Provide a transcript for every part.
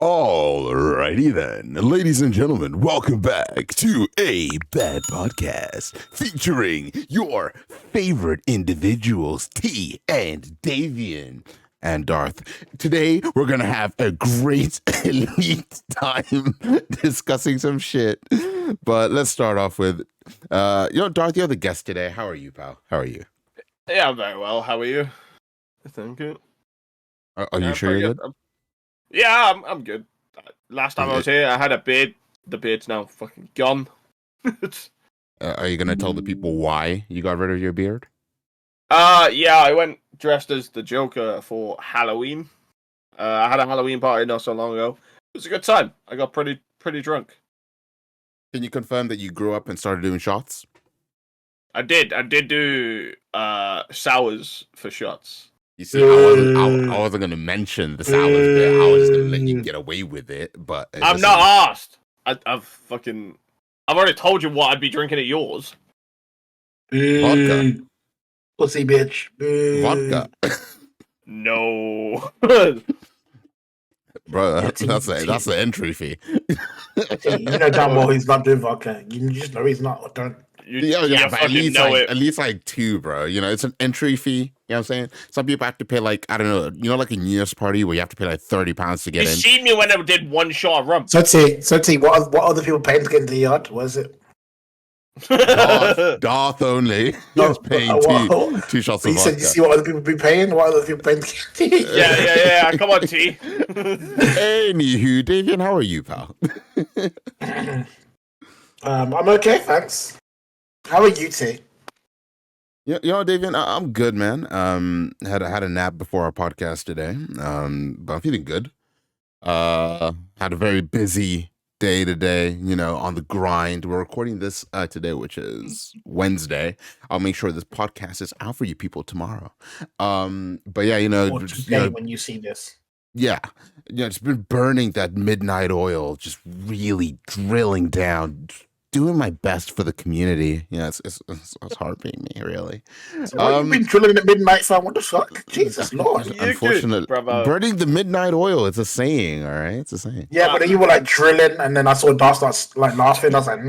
Alrighty then, ladies and gentlemen, welcome back to A Bad Podcast featuring your favorite individuals, T and Davian and Darth. Today, we're gonna have a great elite time discussing some shit. But let's start off with, Darth, you're the guest today. How are you, pal? How are you? Yeah, I'm very well. How are you? Thank you. Are you sure you're good? Yeah, I'm good. Last time I was here, I had a beard. The beard's now fucking gone. Are you gonna tell the people why you got rid of your beard? Yeah, I went dressed as the Joker for Halloween. I had a Halloween party not so long ago. It was a good time. I got pretty drunk. Can you confirm that you grew up and started doing shots? I did do sours for shots. You see, I wasn't going to mention the sours bit. I was just going to let you get away with it. But I'm not asked. I've already told you what I'd be drinking at yours. Vodka. Pussy bitch. Vodka. No. Bro, that's the entry fee. You know damn well he's not doing vodka. You just know he's not. Don't. Yeah, but at least like two, bro. You know, it's an entry fee. You know what I'm saying? Some people have to pay like, I don't know, like a New Year's party where you have to pay like £30 to get in. You seen me when I did one shot of rum. So what other people paying to get into the yard? What is it? Darth only. He's paying two shots of vodka. You see what other people be paying? What other people paying to get into the yard? Yeah. Come on, T. Anywho, Davian, how are you, pal? I'm okay, thanks. How are you, T? Yeah, Davian, I'm good, man. Had a nap before our podcast today, but I'm feeling good. Had a very busy day today, on the grind. We're recording this today, which is Wednesday. I'll make sure this podcast is out for you people tomorrow. But yeah, or today when you see this. Yeah, it's been burning that midnight oil, just really drilling down. Doing my best for the community. Yeah, it's harping me, really. So you've been drilling at midnight, fam? What the fuck? Jesus Lord. Unfortunately, burning the midnight oil, it's a saying, all right? It's a saying. Yeah, but then you were like drilling, and then I saw Darth start like laughing. I was like,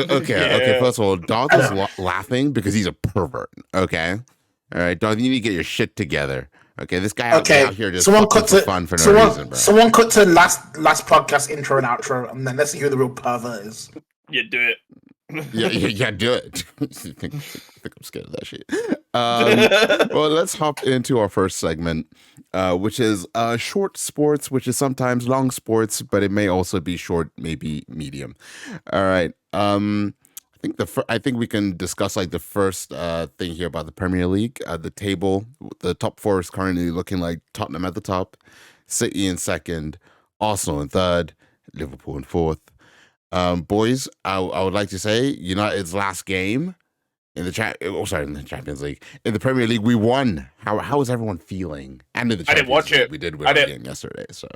Okay, first of all, Darth is laughing because he's a pervert, okay? All right, Darth, you need to get your shit together. Okay, this guy out here just fun for no reason, bro. Someone cut to last podcast intro and outro, and then let's see who the real pervert is. You do it. Yeah, do it. I think I'm scared of that shit. Well, let's hop into our first segment, which is short sports, which is sometimes long sports, but it may also be short, maybe medium. All right. I think we can discuss like the first thing here about the Premier League. The table, the top four is currently looking like Tottenham at the top, City in second, Arsenal in third, Liverpool in fourth. Boys, I would like to say United's last game in the Champions League. In the Premier League, we won. How is everyone feeling? And in the Champions I didn't watch League, it. We did win the game yesterday, so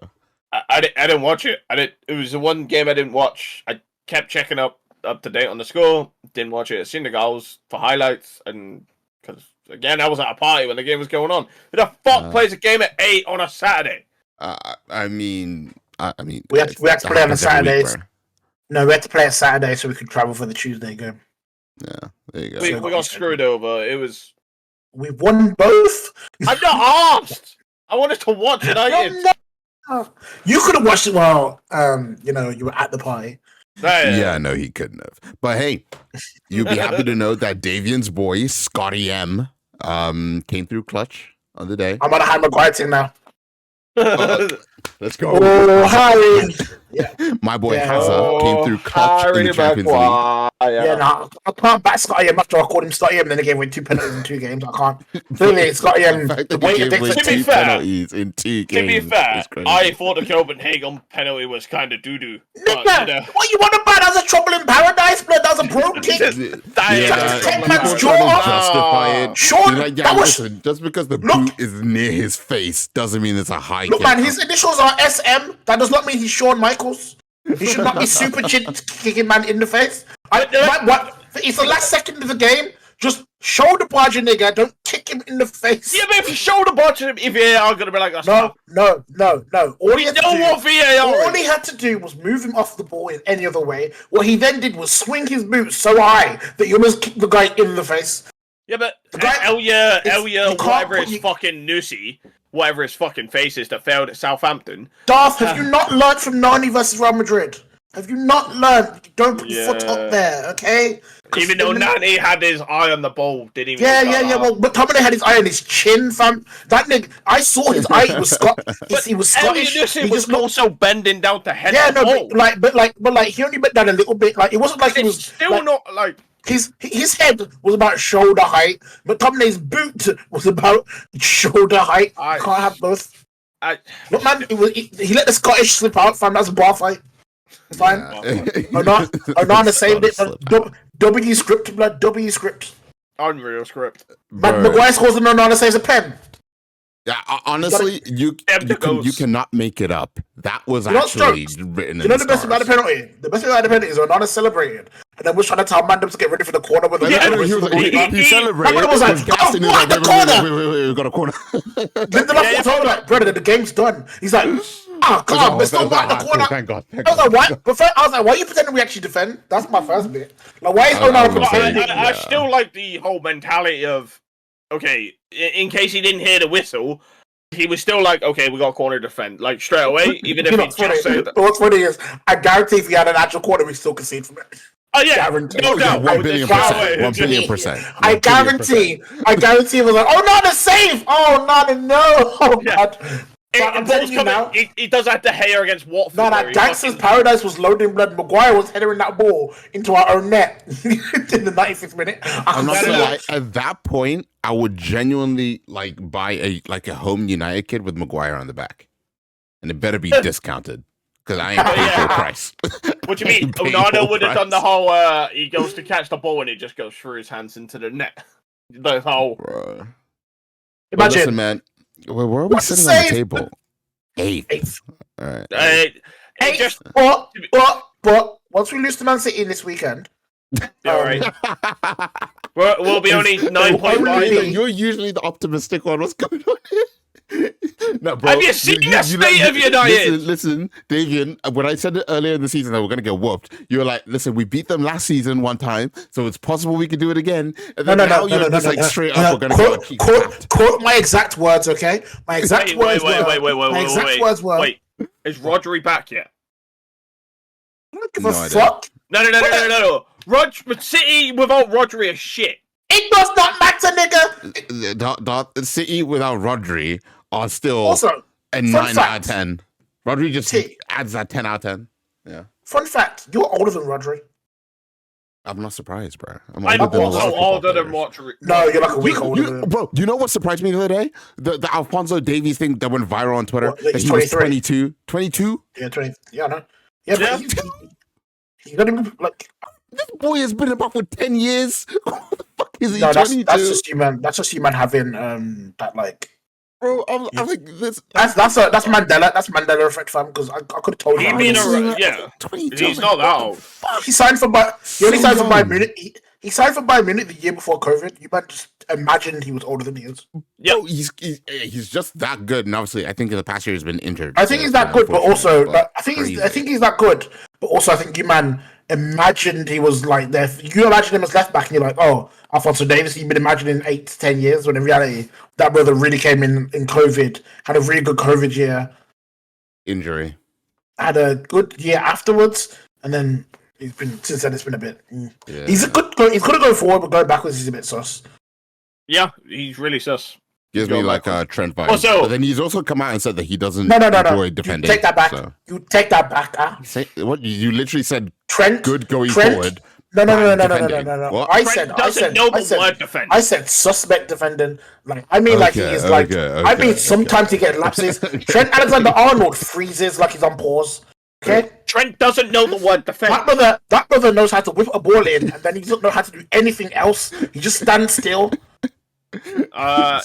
I didn't watch it. It was the one game I didn't watch. I kept checking up to date on the score. Didn't watch it. I seen the goals for highlights, and because again I was at a party when the game was going on. Who the fuck plays a game at 8 on a Saturday? I mean, we have to play on a Saturday. No, we had to play it Saturday so we could travel for the Tuesday game. Yeah, there you go. We got screwed over. It was. We won both. I'm not asked. I wanted to watch United. No. You could have watched it while you were at the party. Yeah, no, he couldn't have. But hey, you'll be happy to know that Davian's boy Scotty M came through clutch on the day. I'm on a Harry Maguire team now. Let's go. Oh, Harry. Yeah. My boy Hazard came through clutch in the Champions League. I can't back Scotty M after I called him Scotty M, then they gave away 2 penalties in 2 games. I can't. Clearly, Scotty M. The way he takes to be fair, in 2 games. To be fair, I thought the Copenhagen penalty was kind of doo-doo. Nigga, what you want about? That was a trouble in paradise, blood. That was a pro kick. Justify it. Sean, listen, just because the boot is near his face doesn't mean it's a high kick. Man, his initials are SM. That does not mean he's Shawn Michaels. He should not be super kicking man in the face. It's the last second of the game. Just shoulder barge a nigga. Don't kick him in the face. Yeah, but if you shoulder barge him, if VAR are gonna be like, that's No. All he had to do, what VAR all is. he had to do was move him off the ball in any other way. What he then did was swing his boots so high that he almost kicked the guy in the face. Yeah, but guy- Elia, you can't whatever put his fucking Nusi, whatever his fucking face is that failed at Southampton. Darth, have you not learned from Nani versus Real Madrid? Have you not learned? Don't put your foot up there, okay? Even though Nani had his eye on the ball, didn't even. Yeah. Well, but Tomine had his eye on his chin, fam. That nigga, I saw his eye. He was he was Scottish. He was also bending down to head. Yeah, the ball. but he only bent down a little bit. Like it wasn't like he was still like, not like. His head was about shoulder height, but Tomine's boot was about shoulder height. I can't have both. Look, man, he let the Scottish slip out, fam. That's a bar fight. Fine. Onana saved it. W script, blood. W script. Unreal script. Man, Maguire scores and Onana saves a pen. Yeah, honestly, you cannot make it up. That was actually written in You know the best about the penalty? The best thing about the penalty is Onana celebrated, and then was trying to tell Mandem to get ready for the corner. With he celebrated. He was like, "Oh, what the corner? Wait, we got a corner." Lindelof told him, like, "Brother, the game's done." He's like, "Oh, come on, we're still back the corner." Thank God. I was like, "Why?" But first, I was like, "Why are you pretending we actually defend?" That's my first bit. Like, why is Onana pretending? I still like the whole mentality of, okay, in case he didn't hear the whistle, he was still like, okay, we got a corner to defend, like straight away, even if he just said that. What's funny is, I guarantee if we had an actual corner, we still concede from it. Oh yeah, Guaranteed. no doubt. 1 billion%. I guarantee it was like, oh, not a save! Oh, not a no! Oh, God. I'm telling you now. He does have the hair against Watford. No, that Gangster's Paradise was loading blood. Maguire was headering that ball into our own net in the 95th minute. I'm not gonna lie. At that point, I would genuinely buy a home United kid with Maguire on the back, and it better be discounted because I ain't paying full price. What do you mean? Onana would have done the whole. He goes to catch the ball and it just goes through his hands into the net. The whole. Imagine, listen, man. Where are we sitting on the table? Eighth. All right. Eighth. But once we lose to Man City this weekend, all right, we'll be only 9.5. You're usually the optimistic one. What's going on here? No, bro. Have you seen the state of United? Listen, Davian, when I said it earlier in the season that we're going to get whooped, you were like, listen, we beat them last season one time, so it's possible we could do it again. And then straight up, we're going to quote my exact words, okay? My exact words were... Wait, is Rodri back yet? I don't give a fuck. No. City without Rodri is shit. It does not matter, nigga. City without Rodri are still also a 9 out of 10. Rodri just adds that 10 out of 10. Yeah. Fun fact: you're older than Rodri. I'm not surprised, bro. I'm also older than Rodri. No, you're like a week older. Bro, you know what surprised me the other day? The Alphonso Davies thing that went viral on Twitter. That he was 22. 22? Yeah, 20. Yeah, no. Yeah, but you got to like. This boy has been about for 10 years. What the fuck is he? No, 22? that's just human. That's just human having that like. Bro, I'm like this. That's Mandela. That's Mandela effect, fam. Because I could have told you. Yeah, 22. He's not that old. He signed for He only signed for Bayern Munich. He signed for Bayern Munich the year before COVID. You might just imagine he was older than he is. Yeah, he's just that good. And obviously, I think in the past year he's been injured. I think he's that good, but also I think he's that good. But also, I think you imagined he was like there. You imagine him as left back, and you're like, oh, Alphonso Davies. You've been imagining 8 to 10 years, when in reality, that brother really came in COVID, had a really good COVID year, injury, had a good year afterwards, and then since then it's been a bit. Yeah. He's good to go forward, but going backwards he's a bit sus. Yeah, he's really sus. Gives me like a Trent vibe. Also, but then he's also come out and said that he doesn't enjoy defending. You take that back. So. You take that back. What you literally said? Trent good going forward. No. What? I said suspect defending. Like I mean, I mean, sometimes he gets lapses. Trent Alexander-Arnold freezes like he's on pause. Okay. Trent doesn't know the word defend. That brother knows how to whip a ball in, and then he doesn't know how to do anything else. He just stands still. At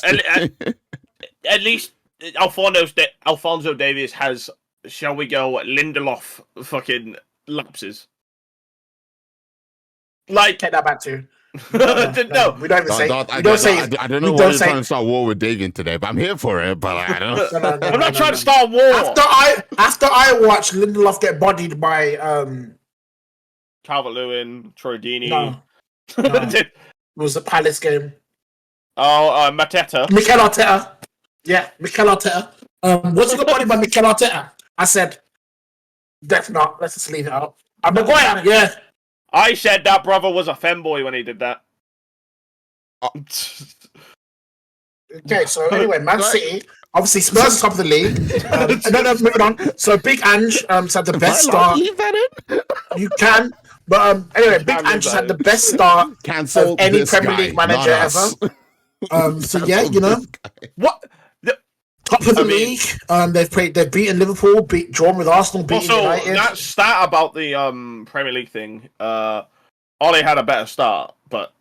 least Alphonso Davies has, shall we go, Lindelof fucking lapses. Like, take that back too. No, we don't even say. I don't know why you're trying to start war with Davian today, but I'm here for it. But I don't. I'm not trying to start war. After I watched Lindelof get bodied by Calvert-Lewin, Troy Deeney. No. It was the Palace game. Oh, Mateta. Mikel Arteta. Yeah, Mikel Arteta. Once he got bodied by Mikel Arteta, I said, definitely not. Let's just leave it out. I'm Maguire, yeah. I said that brother was a femboy when he did that. Okay, so anyway, Man City. Obviously, Spurs top of the league. No, moving on. So Big Ange had the best start. Leave that in? You can. But anyway, Big Ange had the best start Cancel of any this Premier guy, League manager ever. So yeah, you know. What? Top of the league. They've beaten Liverpool, drawn with Arsenal, beaten United. That stat about the Premier League thing, Ollie had a better start, but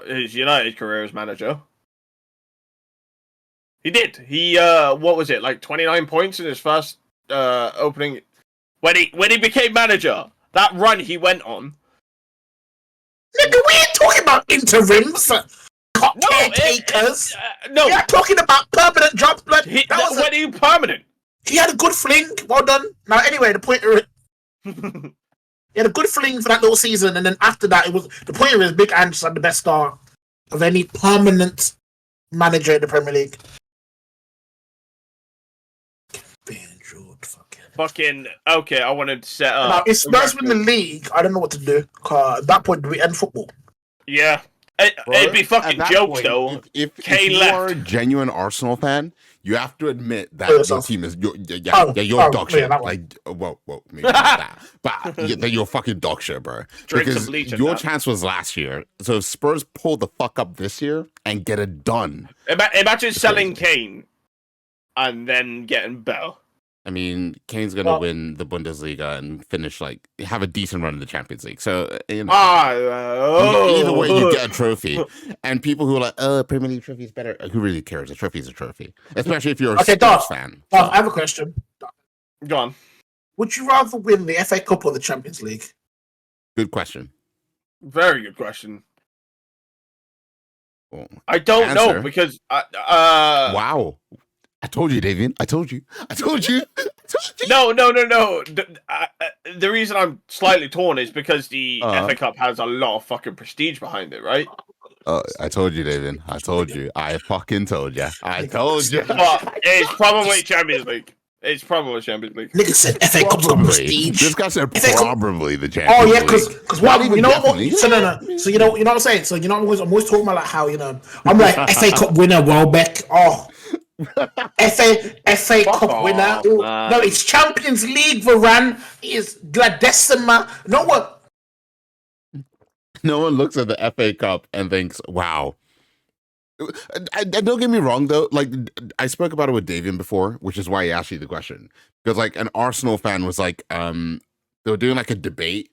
his United career as manager. He did. He what was it, like 29 points in his first opening when he became manager. That run he went on. Nigga, we ain't talking about interims. Caretakers. No, we are talking about permanent jobs. When are you permanent? He had a good fling. Well done. Now, anyway, the point. He had a good fling for that little season, and then after that, it was the point of his Big Ange had the best start of any permanent manager in the Premier League. Fucking okay. I wanted to set up. Now, if Spurs win the league, I don't know what to do. At that point, do we end football? Yeah. It'd be fucking jokes, though. If you are a genuine Arsenal fan, you have to admit that your team is you're dog shit. Like, whoa, maybe not that, but you're fucking dog shit, bro. Because your chance was last year. So if Spurs pull the fuck up this year and get it done, imagine selling Kane and then getting Bell. I mean, Kane's gonna win the Bundesliga and have a decent run in the Champions League. So you know, either way, you get a trophy. And people who are like, "Oh, Premier League trophy is better." Who really cares? A trophy is a trophy, especially if you're a Spurs fan. I have a question. Go on. Would you rather win the FA Cup or the Champions League? Good question. Very good question. Well, I don't know because wow. I told you, Davian. I told you. No. The reason I'm slightly torn is because the FA Cup has a lot of fucking prestige behind it, right? I told you, Davian. I told you. I fucking told you. I told you. But it's probably Champions League. It's probably Champions League. Nigga said FA Cup's got prestige. This guy said probably the Champions League. Oh yeah, because what you know what? So no. So you know what I'm saying. So you know I'm always talking about like how I'm like FA Cup winner Welbeck. Oh. FA Cup winner. No, it's Champions League, Varane. It's Gladesima. No one looks at the FA Cup and thinks, wow. Don't get me wrong, though. Like, I spoke about it with Davian before, which is why he asked you the question. Because, like, an Arsenal fan was like, they were doing, like, a debate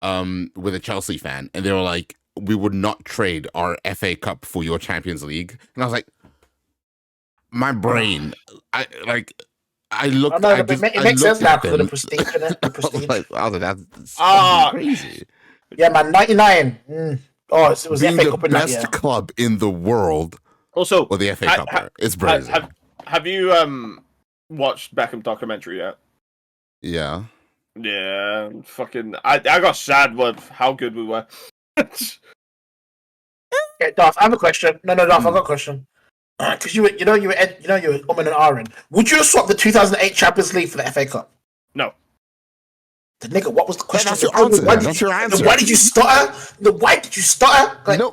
with a Chelsea fan. And they were like, we would not trade our FA Cup for your Champions League. And I was like, my brain, it makes sense now for the prestige. The prestige. That's crazy. Yeah, man, 99. Oh, it was being the FA Cup in that year. Best club in the world. Also, the FA Cup. It's crazy. Have you watched Beckham documentary yet? Yeah. Yeah, fucking. I got sad with how good we were. Okay, Darth, I have a question. No, Darth, I've got a question. Because you were and ahhing. Would you have swapped the 2008 Champions League for the FA Cup? No. The nigga, what was the question? That's your answer. That's your answer. Why did you stutter? Like, no,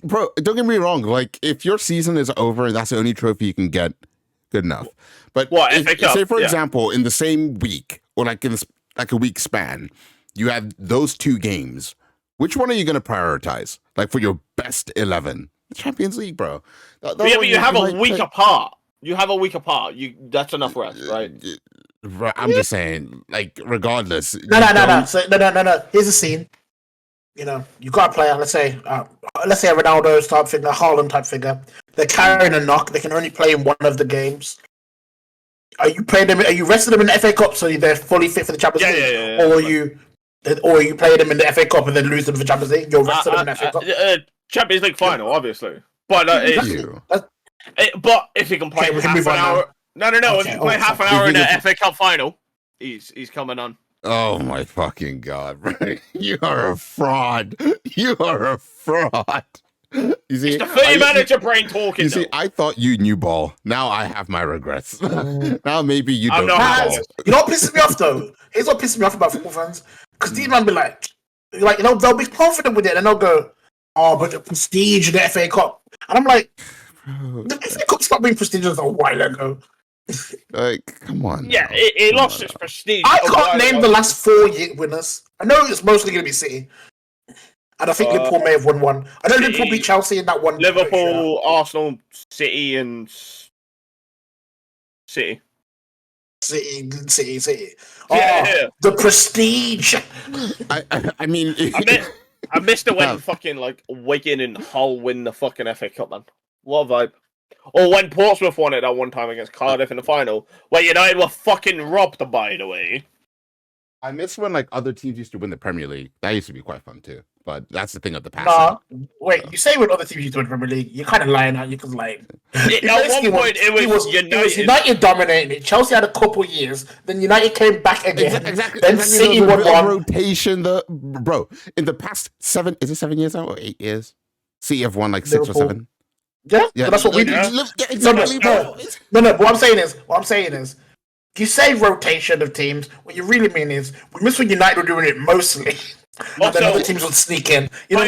bro. Don't get me wrong. Like, if your season is over and that's the only trophy you can get, good enough. But say, for example, in the same week or like in a week span, you have those two games. Which one are you going to prioritize? Like for your best 11? The Champions League, bro. But you have a week apart. You have a week apart. That's enough rest, right? I'm just saying, like, regardless. No. So, no. Here's the scene. You know, you got a player. Let's say a Ronaldo type figure, a Haaland type figure. They're carrying a knock. They can only play in one of the games. Are you playing them? Are you resting them in the FA Cup so they're fully fit for the Champions League, or Or you play them in the FA Cup and then lose them for Champions League. You're resting them in the FA Cup. Champions League final, obviously. But but if he can play half an hour, no. If he can play half an hour in the FA Cup final, he's coming on. Oh my fucking god, bro! You are a fraud. You are a fraud. You see, it's the footy manager brain talking. You see, I thought you knew ball. Now I have my regrets. Now maybe you don't. You know what pisses me off though? Here's what pisses me off about football fans. Because these men be like, they'll be confident with it, and they'll go, "Oh, but the prestige of the FA Cup," and I'm like, "The FA Cup stopped being prestigious a while ago." Like, come on. Yeah, it lost its prestige. I can't name the last 4 year winners. I know it's mostly going to be City. And I think Liverpool may have won one. I know Liverpool beat Chelsea in that one. Liverpool, Arsenal, City, and City. City. Yeah. The prestige. I mean... I missed it when fucking, like, Wigan and Hull win the fucking FA Cup, man. What a vibe. Or when Portsmouth won it that one time against Cardiff in the final, where United were fucking robbed, by the way. I miss when like other teams used to win the Premier League. That used to be quite fun too. But that's the thing of the past. Wait, you say when other teams used to win the Premier League, you're kind of lying out. You can like. At one point, it was United. It was United dominating it. Chelsea had a couple years. Then United came back again. Exactly. Then City won one. Rotation. Bro, in the past 7 years now or 8 years? City have won like 6 or 7. Yeah, that's what we do. Exactly. No. What I'm saying is, you say rotation of teams. What you really mean is, we miss when United were doing it mostly. And then other teams would sneak in. We were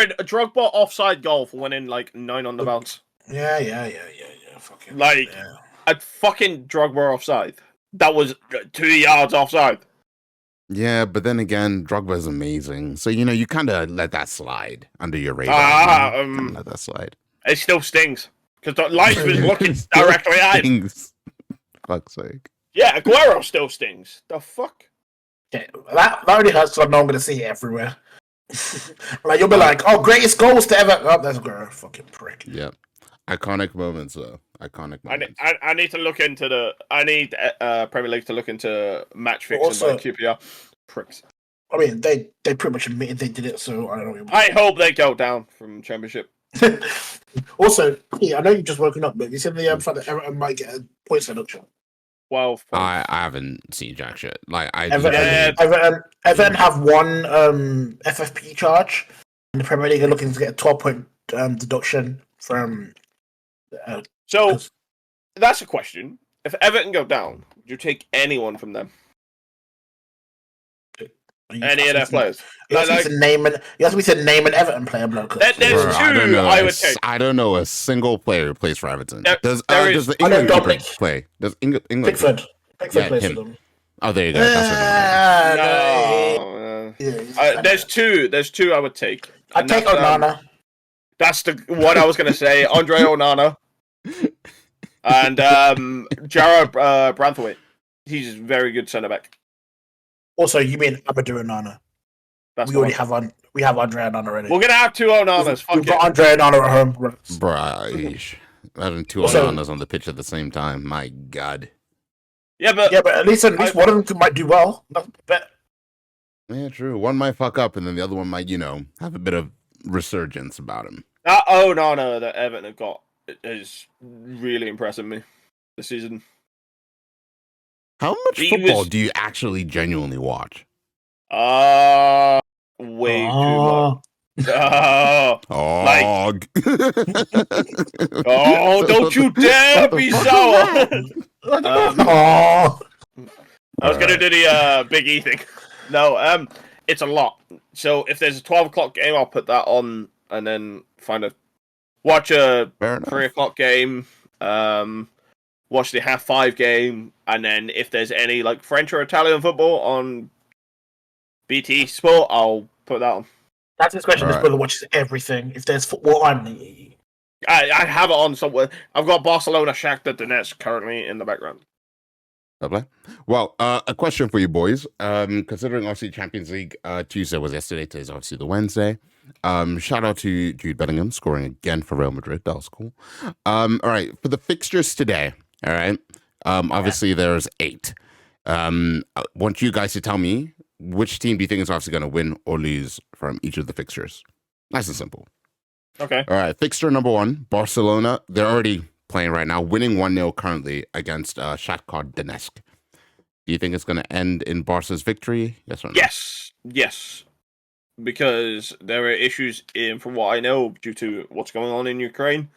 in a Drogba offside goal for winning like 9 on the bounce. Yeah. Fucking a fucking Drogba offside. That was 2 yards offside. Yeah, but then again, Drogba is amazing. So, you kind of let that slide under your radar. Let that slide. It still stings. Because the light was looking directly at him. Fuck's sake. Yeah, Aguero still stings. The fuck? Yeah, that already hurts because I know I'm going to see it everywhere. Like, you'll be like, oh, greatest goals to ever... Oh, that's Aguero. Fucking prick. Yeah. Iconic moments, though. Iconic moments. I need to look into the... I need Premier League to look into match fixing by QPR. Pricks. I mean, they pretty much admitted they did it, so I don't know. I hope they go down from Championship. Also, I know you've just woken up, but you said the fact that Everton might get a points deduction. 12 points. I haven't seen jack shit. Like, Everton have one FFP charge, and the Premier League are looking to get a 12-point deduction from... So, that's a question. If Everton go down, would you take anyone from them? Any of their players? You have to name an Everton player, bloke. There's two I would take. I don't know a single player who plays for Everton. Does the England keeper play? Does England Pickford plays for them. Oh, there you go. That's there's two I would take. I'd take Onana. That's the one I was going to say. Andre Onana. And Jarrod Branthwaite. He's a very good centre-back. Also, you mean Amadou Onana? We already have Andre Onana already. We're gonna have 2 Onanas. We've got Andre Onana at home. Bruh, having 2 Onanas on the pitch at the same time. My God. Yeah, but at least one of them might do well. Yeah, true. One might fuck up, and then the other one might, have a bit of resurgence about him. That Onana that Everton have got is really impressing me this season. How much football do you actually genuinely watch? Way too much. Don't you dare be sour! I was gonna do the Big E thing. No, it's a lot. So if there's a 12 o'clock game, I'll put that on and then watch a 3 o'clock game. Watch the 5:30 game, and then if there's any like French or Italian football on BT Sport, I'll put that on. That's his question. This brother watches everything. If there's football on, I have it on somewhere. I've got Barcelona Shakhtar Donetsk currently in the background. Lovely. Well, a question for you boys. Considering obviously Champions League Tuesday was yesterday, today's obviously the Wednesday. Shout out to Jude Bellingham scoring again for Real Madrid. That was cool. All right, for the fixtures today. All right. Obviously, there's 8. I want you guys to tell me which team do you think is obviously going to win or lose from each of the fixtures. Nice and simple. Okay. All right. Fixture number 1, Barcelona. They're already playing right now, winning 1-0 currently against Shakhtar Donetsk. Do you think it's going to end in Barca's victory? Yes or no? Yes. Because there are issues from what I know, due to what's going on in Ukraine.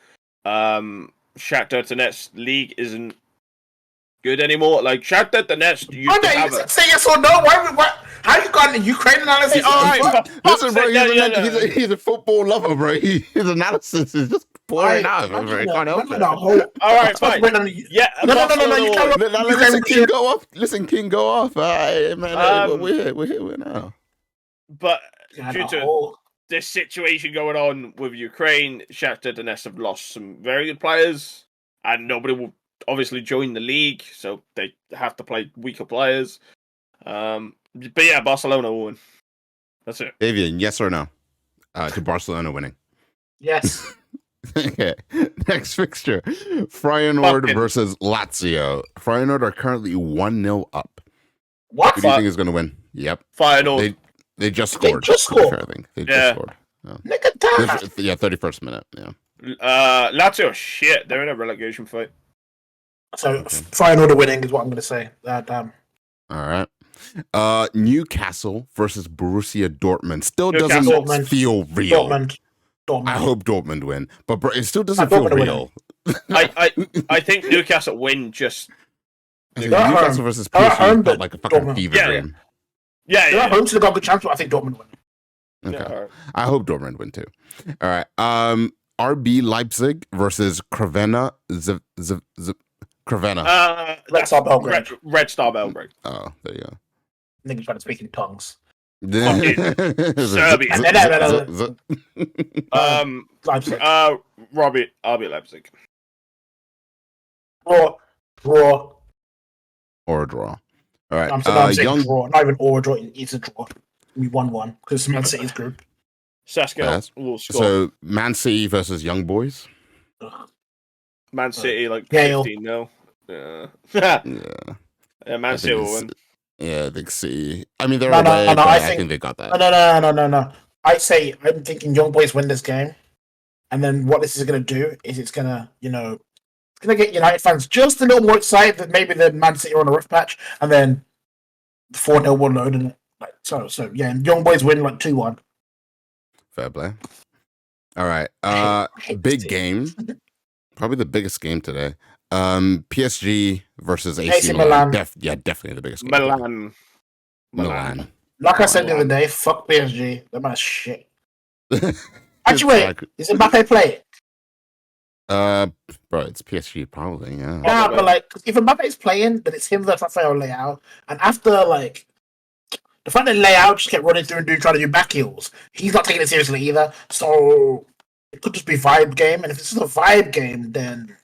Shakhtar Donetsk league isn't good anymore. Like Shakhtar Donetsk, you say yes or no. Why? How you got an Ukraine analysis? All right, listen, bro. He's a football lover, bro. His analysis is just pouring out. Bro. Can't help it. All right, fine. Yeah, no. Listen, King, go off. Listen, King, go off. Man, we're here now. But due to this situation going on with Ukraine, Shakhtar Donetsk have lost some very good players, and nobody will obviously join the league, so they have to play weaker players. But yeah, Barcelona will win. That's it. Davian, yes or no to Barcelona winning? Yes. Okay. Next fixture, Feyenoord versus Lazio. Feyenoord are currently 1-0 up. What? Who do you think is going to win? Yep. Feyenoord. They just scored. They just scored. I think they just scored. Yeah. 31st minute. Yeah. Lazio, shit. They're in a relegation fight. So Feyenoord are winning is what I'm going to say. Damn. All right. Newcastle versus Borussia Dortmund still Newcastle. doesn't feel real. Dortmund. I hope Dortmund win, but it still doesn't feel real. I think Newcastle win just. Newcastle versus PSG felt like a fucking fever dream. Yeah. They're at home to the Goblet Champs, but I think Dortmund win. Okay. Yeah, right. I hope Dortmund win too. All right. RB Leipzig versus Crvena. Crvena. Red Star Belgrade. Red Star Belgrade. Oh, there you go. Niggas trying to speak in tongues. Serbian. Leipzig. RB Leipzig. Draw. Or a draw. All right. I'm saying draw. Not even or a draw. It's a draw. We 1-1 because it's Man City's group. Saskia will score. So Man City versus Young Boys. Man City 15 no. Yeah. Yeah, Man City will win. Yeah, they see. I mean, they're away, but I think they got that. No. I'm thinking Young Boys win this game, and then what this is going to do is it's going to, it's going to get United fans just a little more excited that maybe the Man City are on a rough patch, and then 4-0 will load in it. So yeah, Young Boys win 2-1. Fair play. All right. Big game. Probably the biggest game today. PSG versus AC Milan. Definitely the biggest game. Milan. Like I said the other day, fuck PSG. They're my shit. Actually, wait. Is Mbappe playing? Bro, it's PSG probably. Yeah. Yeah, but if Mbappe is playing, then it's him that's Rafael Leao. And after the fact that Leao just kept running through and trying to do back heels, he's not taking it seriously either. So it could just be vibe game. And if this is a vibe game, then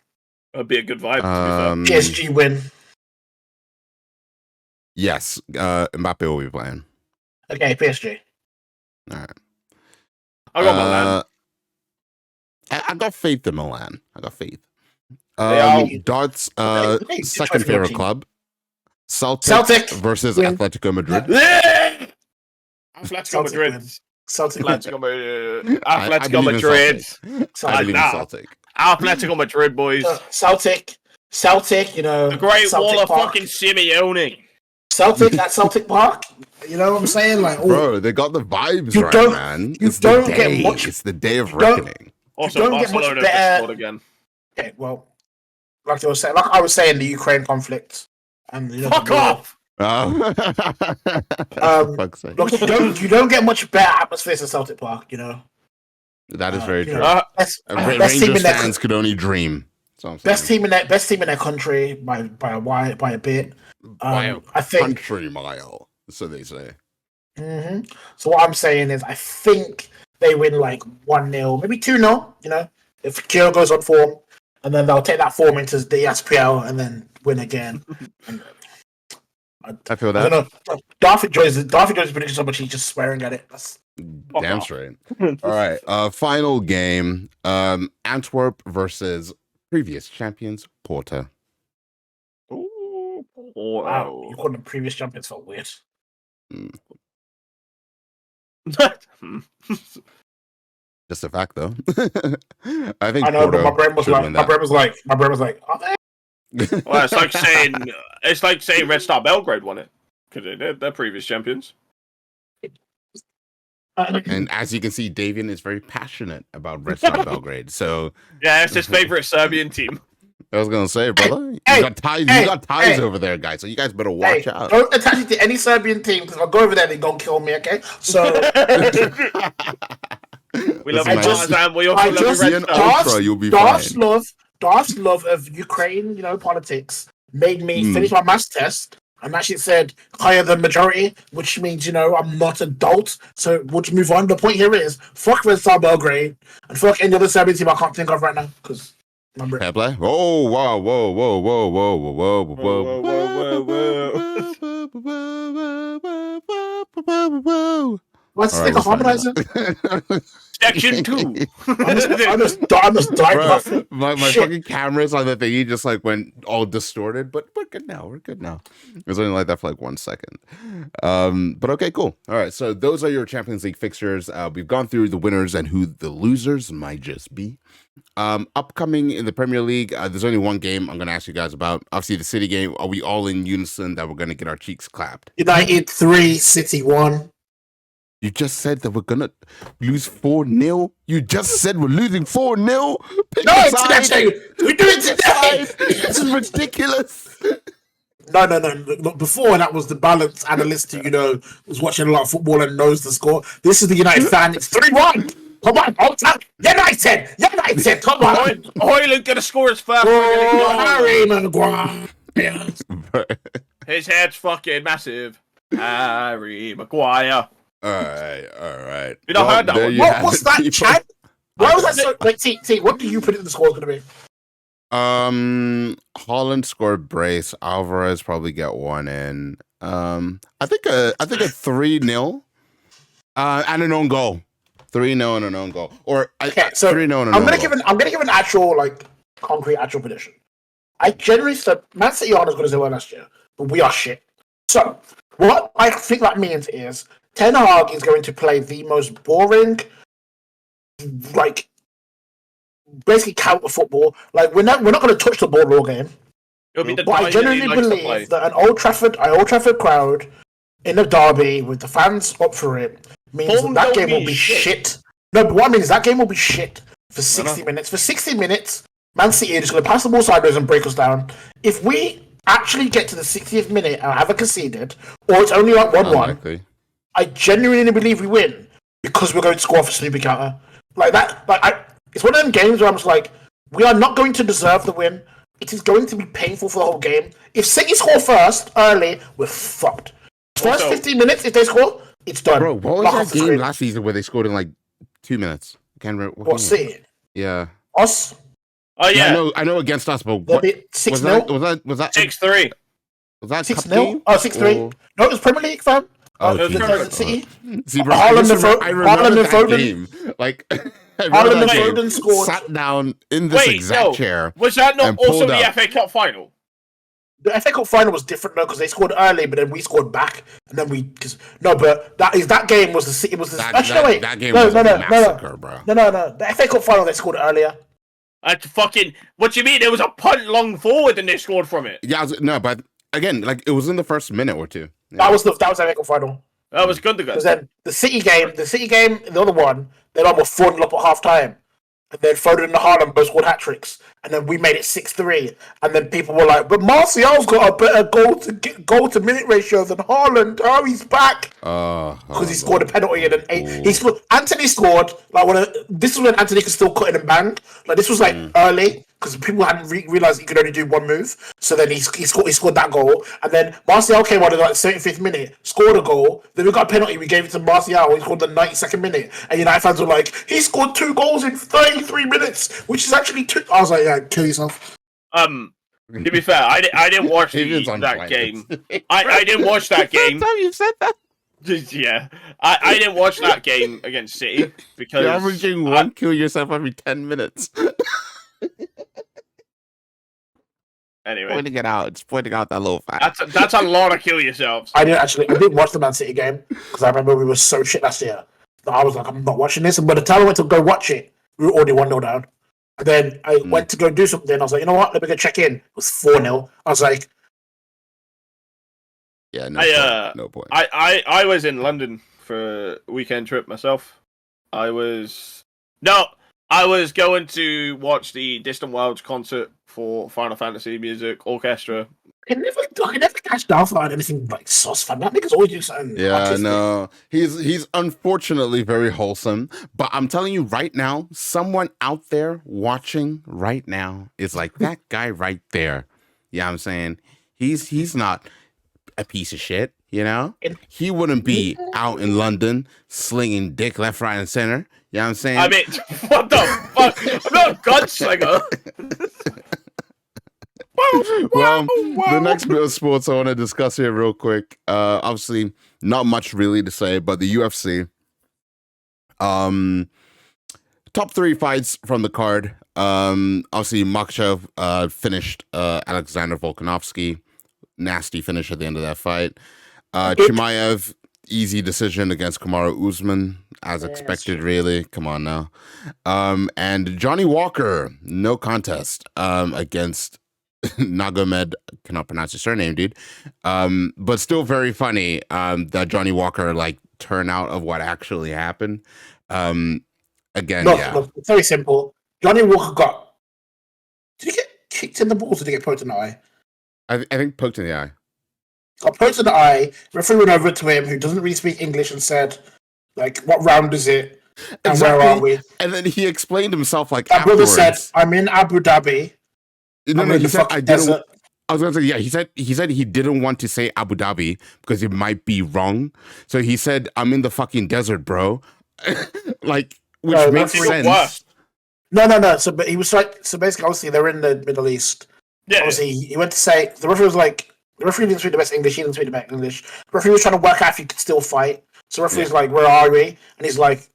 it'd be a good vibe. PSG win. Yes, Mbappe will be playing. Okay, PSG. All right. I got Milan. I got faith in Milan. I got faith. Darts, second favorite club. Celtic versus Atletico Madrid. Atletico Madrid. Celtic. Atletico Madrid. I believe in Celtic. Atletico Madrid, boys. Celtic, the Great Celtic Wall of Park. fucking Simeone. Celtic at Celtic Park. You know what I'm saying? Bro, they got the vibes right, man. It's the day of reckoning. Also, Barcelona just scored again. Okay, well, like I was saying, the Ukraine conflict and fuck off. Look, you don't get much better atmosphere than Celtic Park, That is very true. Rangers fans could only dream. Best team in their country by a bit. I think country mile, so they say. Mm-hmm. So what I'm saying is, I think they win 1-0, maybe 2-0. If Kyo goes on form, and then they'll take that form into the SPL and then win again. I feel that. I don't know. Darth enjoys the prediction so much he's just swearing at it. That's damn straight. All right. Final game. Antwerp versus previous champions Porto. Ooh, Wow, you called the previous champions so weird. Just a fact, though. I think I know, but Porto my brain was should like, win my that. brain was like, are they? Well, it's like saying Red Star Belgrade won it because they're previous champions. And as you can see, Davian is very passionate about Red Star Belgrade. So yeah, it's his favorite Serbian team. I was gonna say, brother, you got ties over there, guys. So you guys better watch out. Don't attach it to any Serbian team because if I go over there, they're gonna kill me. Okay, so we love Partizan. We also love Red Star. You'll be fine. Darth's love of Ukraine, politics, made me finish my maths test. And actually said higher than majority, which means, I'm not adult. So we'll just move on. The point here is, fuck Red Star Belgrade and fuck any other Serbian team I can't think of right now. Because remember it. Play? Oh, wow, whoa. What's the harmonizer? Section 2. I'm just dying. My fucking cameras on the thingy just like went all distorted, but we're good now. It was only like that for like 1 second. But okay, cool. All right, so those are your Champions League fixtures. We've gone through the winners and who the losers might just be. Upcoming in the Premier League, there's only one game I'm going to ask you guys about. Obviously, the City game. Are we all in unison that we're going to get our cheeks clapped? United 3, City 1. You just said that we're going to lose 4-0. You just said we're losing 4-0. No, it's today. We do it today. This is ridiculous. No. Look, before that was the balanced analyst who, was watching a lot of football and knows the score. This is the United fan. It's 3-1. Come on, United. Come on. Hoyland gonna score his first. Harry Maguire. His head's fucking massive. Harry Maguire. All right. You not heard that one? What was that, Chad? Why was that so... Wait, T, what do you predict the score is going to be? Haaland scored brace. Alvarez probably get one in. I think a 3-0 and an own goal. 3-0 and an own goal. Or 3-0 and an own goal. I'm gonna give an actual concrete prediction. I generally said Man City aren't as good as they were last year, but we are shit. So what I think that means is Ten Hag is going to play the most boring, basically counter football. We're not going to touch the ball all game. But I genuinely believe that an Old Trafford crowd in a derby with the fans up for it means that game will be shit. No, but what I mean is that game will be shit for 60 minutes. For 60 minutes, Man City are just going to pass the ball sideways and break us down. If we actually get to the 60th minute and haven't conceded, or it's only 1-1, I genuinely believe we win because we're going to score off a stupid counter. It's one of them games where I'm just like, we are not going to deserve the win. It is going to be painful for the whole game. If City score first early, we're fucked. First 15 minutes, if they score, it's done. Bro, what was that game last season where they scored in 2 minutes? I can't remember. What, City? Yeah. Us? Oh yeah. I know against us, but what? 6-0? Was that 6-3? Was that 6-0? Oh, 6-3. No, it was Premier League, fam. City. See, bro, I remember that game. Haaland and Foden scored. Sat down in this exact chair. Was that not also the FA Cup final? The FA Cup final was different though because they scored early, but then we scored back, and then that game was the City. That game was a massacre, bro. No. The FA Cup final they scored earlier. What you mean? There was a punt long forward and they scored from it. Yeah, but again, it was in the first minute or two. Yeah. That was the FA Cup final. That was good. Because then the City game, the other one, they almost 4-0 up at half time. And then Foden and Haaland both scored hat-tricks. And then we made it 6-3. And then people were like, but Martial's got a better goal to minute ratio than Haaland. Oh, he's back. Because he scored a penalty and then Anthony scored, this is when Anthony could still cut in and bang. This was early. Because people hadn't realised he could only do one move. So then he scored that goal. And then Martial came on in 75th minute, scored a goal. Then we got a penalty, we gave it to Martial, he scored the 92nd minute. And United fans were like, he scored 2 goals in 33 minutes, which is actually 2. I was like, yeah, kill yourself. To be fair, I didn't watch that game. I didn't watch that game. Time you said that. Yeah, I didn't watch that game against City because you're averaging one kill yourself every 10 minutes. Anyway, It's pointing out that little fact. That's a lot of kill yourselves. I didn't watch the Man City game because I remember we were so shit last year that I was like, I'm not watching this. And by the time I went to go watch it, we were already 1-0 down. And then I went to go do something. I was like, you know what? Let me go check in. It was 4-0. I was like, yeah, no point. I was in London for a weekend trip myself. I was going to watch the Distant Wilds concert for Final Fantasy Music Orchestra. I never catch Darth on anything like sauce fan. That nigga's always doing something. Yeah, artistic. no, he's unfortunately very wholesome. But I'm telling you right now, someone out there watching right now is like that guy right there. Yeah, I'm saying he's not a piece of shit. You know, he wouldn't be out in London slinging dick left, right, and center. You know what I'm saying? I mean, what the fuck? I'm not a gunslinger. Well, the next bit of sports I want to discuss here real quick. Obviously, not much really to say, but the UFC. Top 3 fights from the card. Obviously, Makhachev finished Alexander Volkanovski. Nasty finish at the end of that fight. Chimaev, easy decision against Kamaru Usman, as expected, really. Come on now. And Johnny Walker, no contest against Nagomed. Cannot pronounce his surname, dude. But still very funny that Johnny Walker, like, turnout of what actually happened. Again, Look, it's very simple. Johnny Walker did he get kicked in the balls or did he get poked in the eye? I think poked in the eye. Got poked in the eye. Referee went over to him, who doesn't really speak English, and said, like, what round is it? And exactly. where are we? And then he explained himself like that afterwards. Brother said, I'm in Abu Dhabi. No, he said I didn't. I was gonna say, yeah. He said he didn't want to say Abu Dhabi because it might be wrong. So he said, I'm in the fucking desert, bro. Like, which makes sense. No. But he was like, so basically, obviously, they're in the Middle East. Yeah. Obviously, he went to say, the referee was like, the referee didn't speak the best English, he didn't speak the best English. The referee was trying to work out if he could still fight. So the referee's like, where are we? And he's like,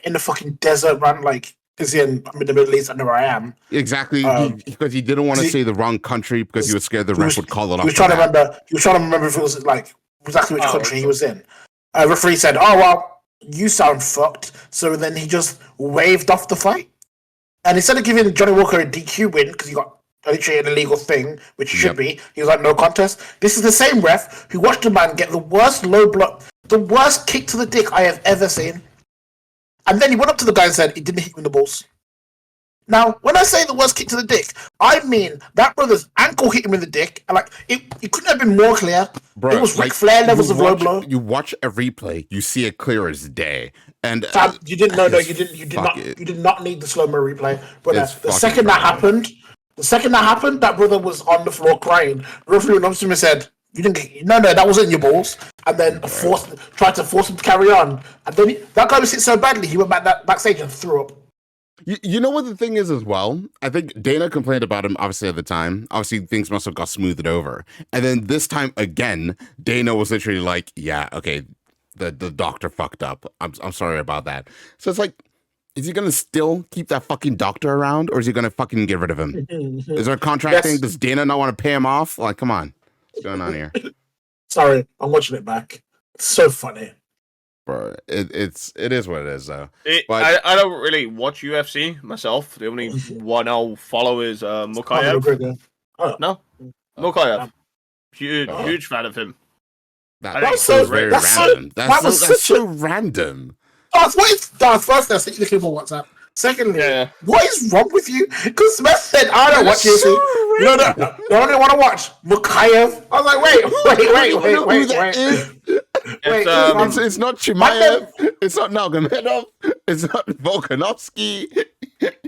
in the fucking desert, man. Like, I'm in the Middle East, I know where I am. Exactly, because he didn't want to say the wrong country because he was scared the ref would call it off. He was trying to remember if it was like exactly which country he was in. Referee said, "Oh well, you sound fucked." So then he just waved off the fight, and instead of giving Johnny Walker a DQ win because he got literally an illegal thing, which should be, he was like, "No contest." This is the same ref who watched a man get the worst low block, the worst kick to the dick I have ever seen. And then he went up to the guy and said, he didn't hit him in the balls. Now, when I say the worst kick to the dick, I mean that brother's ankle hit him in the dick. And, like, it couldn't have been more clear. Bro, it was Ric Flair levels of low blow. You watch a replay, you see it clear as day. And you didn't know. You did not need the slow-mo replay. But the second that happened, that brother was on the floor crying. The referee went up to him and said, "You didn't get, no, that wasn't in your balls," and then tried to force him to carry on. And then that guy was hit so badly, he went backstage and threw up. You know what the thing is as well? I think Dana complained about him, obviously, at the time. Obviously, things must have got smoothed over. And then this time again, Dana was literally like, yeah, okay, the doctor fucked up. I'm sorry about that. So it's like, is he going to still keep that fucking doctor around, or is he going to fucking get rid of him? Is there a contract thing? Does Dana not want to pay him off? Like, come on. What's going on here? Sorry, I'm watching it back. It's so funny. Bro, it is what it is, though. I don't really watch UFC myself. The only one I'll follow is Mukayev. No? Mukayev. Huge fan of him. That's so random. That's so random. First, I sent you the clip on WhatsApp. Secondly, what is wrong with you? Because Smith said, I don't watch UFC. No, I don't want to watch Mukayev. I was like, wait. It's not Chimaev. It's not Nurmagomedov. It's not Volkanovski.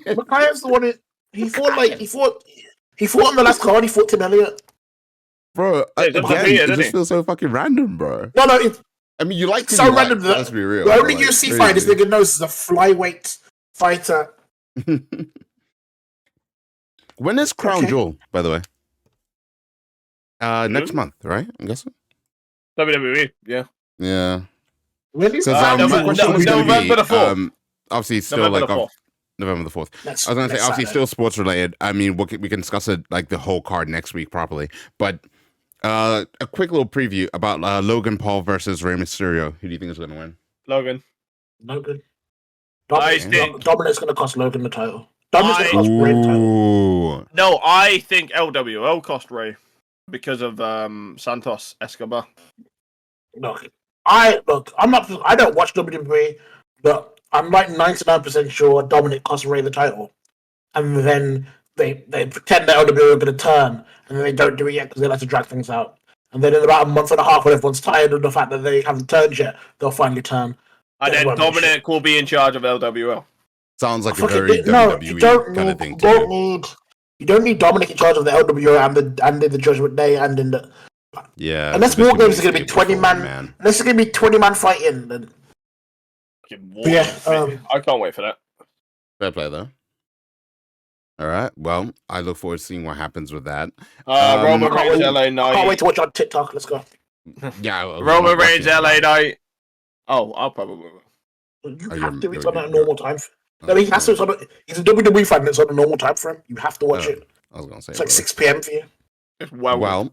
Mukayev's the one he fought on the last card. He fought Tim Elliott. Bro, it just feels so fucking random, bro. No, I mean, you like so random. Let's be real. The only UFC fight this nigga knows is a flyweight fighter. When is Crown Jewel, by the way? Next month, right? I'm guessing. WWE, yeah. Really? Because November the 4th. Obviously, it's still November like the 4th. November the 4th. I was going to say, next obviously, Saturday. still sports related. I mean, we can discuss it like the whole card next week properly. But a quick little preview about Logan Paul versus Rey Mysterio. Who do you think is going to win? Logan. Dominic's going to cost Logan the title. Dominic's going to cost Rey the title. No, I think LWO cost Rey because of Santos Escobar. I don't watch WWE, but I'm like 99% sure Dominic cost Rey the title, and then they pretend that LWO are going to turn, and then they don't do it yet because they like to drag things out. And then in about a month and a half, when everyone's tired of the fact that they haven't turned yet, they'll finally turn. And then Dominic will be in charge of LWO. Sounds like a very WWE kind of thing to do. You don't need Dominic in charge of the LWO and in the Judgment Day and in the... Yeah. Unless War Games is going to be 20 man. Unless it's going to be 20 man fighting, then. I can't wait for that. Fair play though. All right. Well, I look forward to seeing what happens with that. Roman Reigns LA Night. I can't wait to watch on TikTok. Let's go. Yeah. Roman Reigns LA Night. Oh, I'll probably will. You have to. It's on a normal time. No, he has to. He's a WWE fan. It's on a normal time for him. You have to watch it. I was gonna say it's like 6 p.m. for you. Well,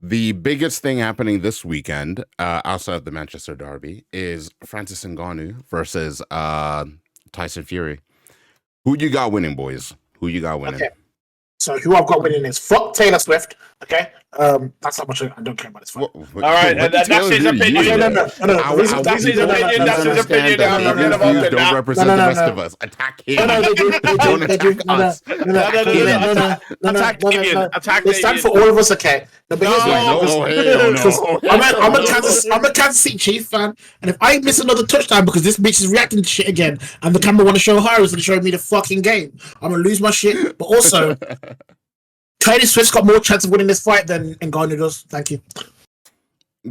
the biggest thing happening this weekend, outside of the Manchester Derby, is Francis Ngannou versus Tyson Fury. Who you got winning, boys? Who you got winning? Okay. So who I've got winning is fuck Taylor Swift. Okay, that's how much I don't care about this fight. All right, that's his opinion. No. That's his opinion. That's his opinion. Don't represent the rest of us. Attack him. Don't attack us. Attack It's time for all of us. Okay. I'm a Kansas City Chiefs fan, and if I miss another touchdown because this bitch is reacting to shit again, and the camera want to show her instead of showing me the fucking game, I'm gonna lose my shit. But also, Taylor Swift's got more chance of winning this fight than Ngannou does. Thank you.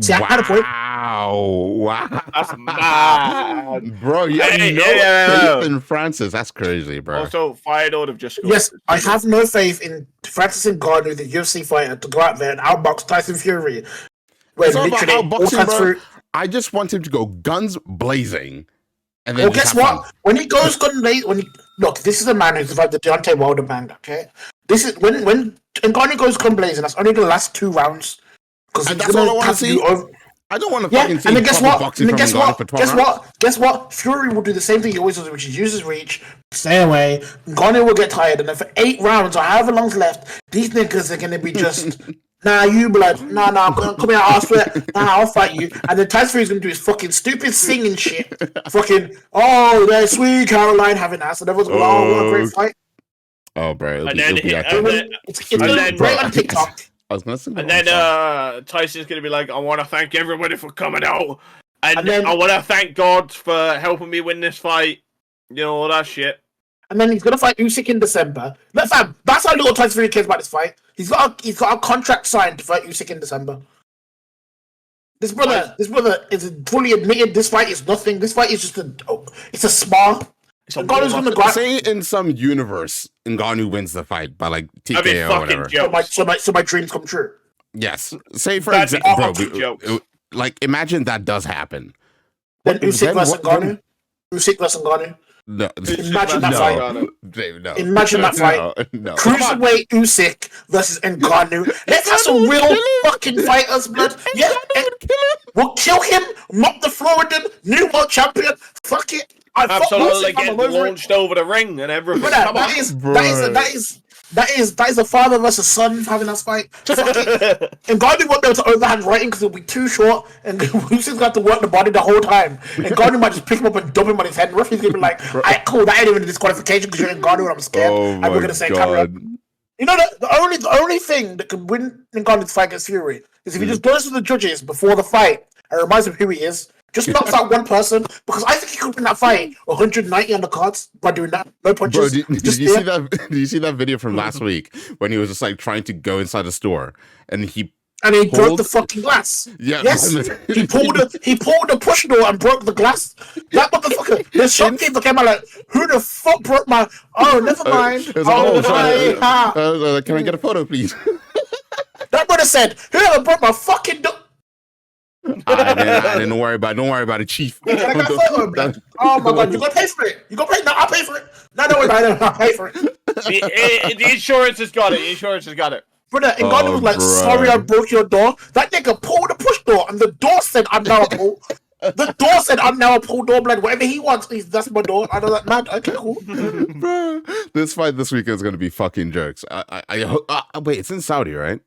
See, I had a point. Wow. That's mad. Bro, you have no faith in Francis. That's crazy, bro. Also, Fight Order have just... Yes, I have no faith in Francis Ngannou, the UFC fighter, to go out there and outbox Tyson Fury. It's all about outboxing, bro. I just want him to go guns blazing. And then guess what? When he goes gun blazing... Look, this is a man who's survived the Deontay Wilder bang, okay? This is... When Ngannou goes gun blazing, that's only the last 2 rounds. And that's all I want to see. I don't want to fucking see boxing from Ngannou for 12 rounds. Guess what? Fury will do the same thing he always does, which is use his reach, stay away. Ngannou will get tired, and then for 8 rounds or however long's left, these niggas are gonna be just, nah, you blood, nah, come here, I'll sweat, nah, I'll fight you. And then Tyson Fury's gonna do his fucking stupid singing shit, fucking, oh, there's Sweet Caroline having ass, and everyone's going, oh, what a great fight. Oh, bro, it's gonna be great on TikTok. I was gonna say and then Tyson's gonna be like, I want to thank everybody for coming out, and then I want to thank God for helping me win this fight. You know, all that shit. And then he's gonna fight Usyk in December. Look, fam, that's how little Tyson Fury cares about this fight. He's got a contract signed to fight Usyk in December. This brother is fully admitted this fight is nothing. This fight is just it's a spar. Ngannou's gonna go out. Say in some universe, Ngannou wins the fight by like TKO or whatever. So my dreams come true. Yes. Say for example, bro, like imagine that does happen. Then Usyk versus Ngannou. Usyk versus Ngannou. No. Imagine that fight. No. Imagine that fight. No. Cruiserweight Usyk versus Ngannou. Let's have some real fucking fighters, blood. Yeah, we'll kill him. Mock the Floridan new world champion. Fuck it. Absolutely get launched over the ring and everything. That is a father versus son having that fight. And Ngannou won't be able to overhand writing because it'll be too short, and Usyk's got to work the body the whole time. And Ngannou might just pick him up and dump him on his head. And referee's gonna be like, "Alright, cool, that ain't even a disqualification because you're Ngannou and I'm scared." And we're gonna say, "Carry on." You know the only thing that could win Ngannou's fight against Fury is if he just goes to the judges before the fight and reminds him who he is. Just knocks out one person, because I think he could win that fight 190 on the cards by doing that. No punches. Bro, did you see that video from last week when he was just like trying to go inside the store and he broke the fucking glass? Yeah. Yes. he pulled the push door and broke the glass. That motherfucker. The shopkeeper came out like, who the fuck broke my? Oh, never mind. Can I get a photo, please? That brother said, whoever broke my fucking door. I didn't worry about it. Don't worry about it, Chief. Can I get a photo, man? Oh my god, you gotta pay for it. You gotta pay. No, I'll pay for it. No, don't worry about it. I'll pay for it. The insurance has got it. The insurance has got it. Brother, and God was like, sorry I broke your door. That nigga pulled the push door, and the door said, I'm now a pull. The door said, I'm now a pull door, blood. Whatever he wants, that's my door. I know that, man. Okay, cool. Bro, this fight this weekend is going to be fucking jokes. Wait, it's in Saudi, right?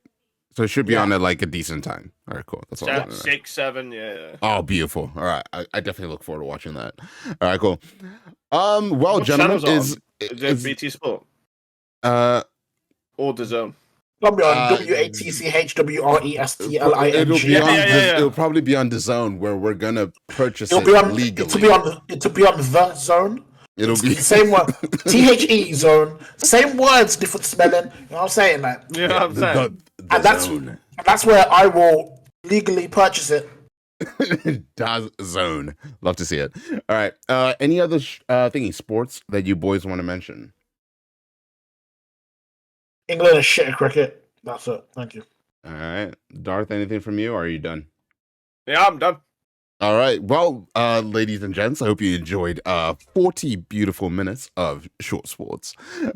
So it should be on at like a decent time. All right, cool. That's all. 6, 7, yeah. Oh, beautiful. All right, I definitely look forward to watching that. All right, cool. Well, what gentlemen, is BT Sport or the Zone? Probably on WATCHWRESTLING. It'll probably be on the Zone where we're gonna purchase it legally. It'll be on the Zone. It'll be the same word. THE Zone. Same words, different spelling. You know what I'm saying, man? You know what I'm saying? And that's where I will legally purchase it. Daz Zone. Love to see it. All right. Any other sports that you boys want to mention? England is shit at cricket. That's it. Thank you. All right. Darth, anything from you, or are you done? Yeah, I'm done. All right. Well, ladies and gents, I hope you enjoyed 40 beautiful minutes of short sports. We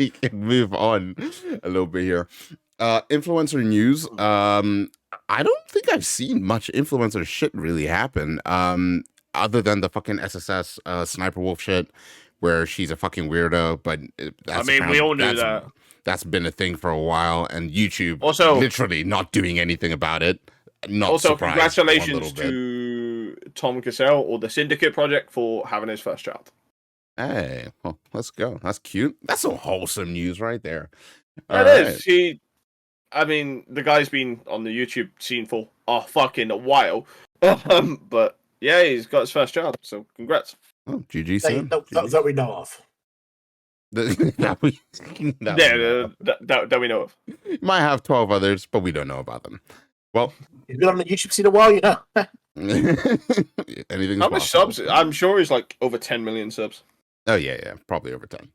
can move on a little bit here. Influencer news. I don't think I've seen much influencer shit really happen. Other than the fucking SSS Sniper Wolf shit, where she's a fucking weirdo. But we all knew that. That's been a thing for a while, and YouTube also literally not doing anything about it. Not also, surprised congratulations to Tom Cassell or the Syndicate Project for having his first child. Hey, well, let's go. That's cute. That's some wholesome news right there. It is. The guy's been on the YouTube scene for a fucking while. But yeah, he's got his first child, so congrats. Oh, GG, son. That we know of. that we know of. Might have 12 others, but we don't know about them. Well, you've been on the YouTube scene a while, you know. Anything. How much subs? I'm sure he's like over 10 million subs. Oh yeah, probably over 10.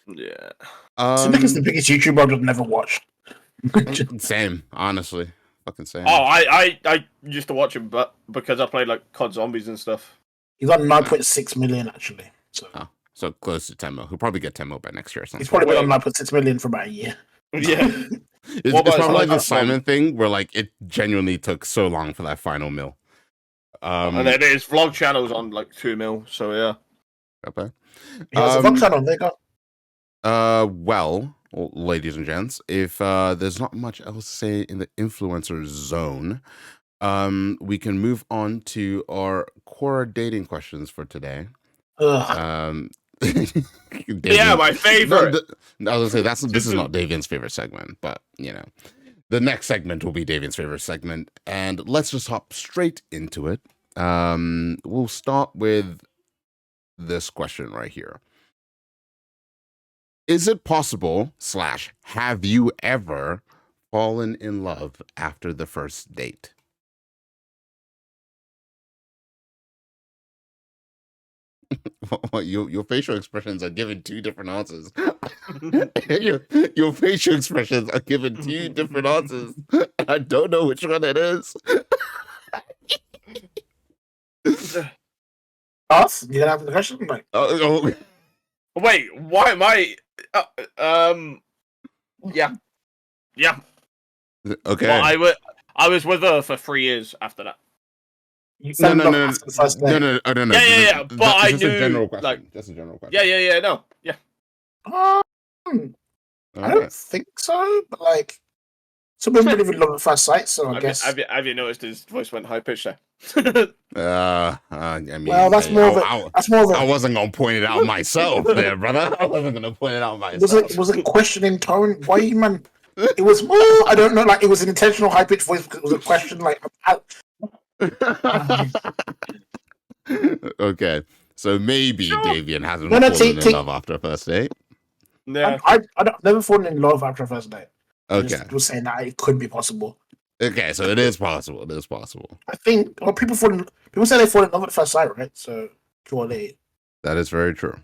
Yeah. Syndicate's the biggest YouTuber I've never watched. Same, honestly, fucking same. Oh, I used to watch him, but because I played like COD Zombies and stuff. He's on 9.6 million actually. So close to 10 mil. He'll probably get 10 mil by next year. Or something. He's probably been on 9.6 million for about a year. Yeah. It's probably like the Simon thing where like it genuinely took so long for that final mil. And then his vlog channel's on like 2 mil, so yeah. Okay. Yeah, it's a vlog channel, there you go. Well, ladies and gents, if there's not much else to say in the influencer zone, we can move on to our core dating questions for today. Yeah, my favorite. I was gonna say this is not Davian's favorite segment, but you know, the next segment will be Davian's favorite segment, and let's just hop straight into it. We'll start with this question right here. Is it possible / have you ever fallen in love after the first date? Your facial expressions are given 2 different answers. your facial expressions are given 2 different answers. I don't know which one it is. Us? You gonna have the question? Wait, why am I? Yeah. Okay. Well, I was with her for 3 years after that. No. Yeah. But I knew. Just a general question. Yeah. No. Yeah. I don't think so, but like, some people believe in love at first sight, so I guess. Have you noticed his voice went high pitched there? I mean, well, that's more of a. I wasn't gonna point it out myself, there, brother. I wasn't gonna point it out myself. Was it questioning tone? Why you man? It was more. I don't know. Like it was an intentional high pitched voice. Because it was a question. Like. Okay, so maybe Davian hasn't fallen in love after a first date. Yeah, I've never fallen in love after a first date. Okay, just saying that it could be possible. Okay, so it is possible. It is possible. I think people say they fall in love at first sight, right? So surely that is very true.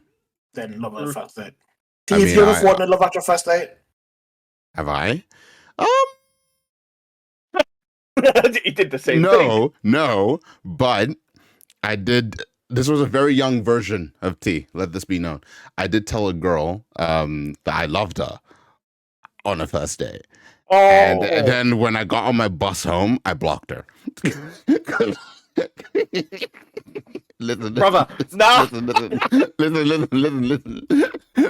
Then love at first date. Have you ever fallen in love after a first date? Have I? He did the same thing. No, but I did. This was a very young version of T. Let this be known. I did tell a girl that I loved her on a first date. Oh. And then when I got on my bus home, I blocked her. Listen, brother, nah. Listen.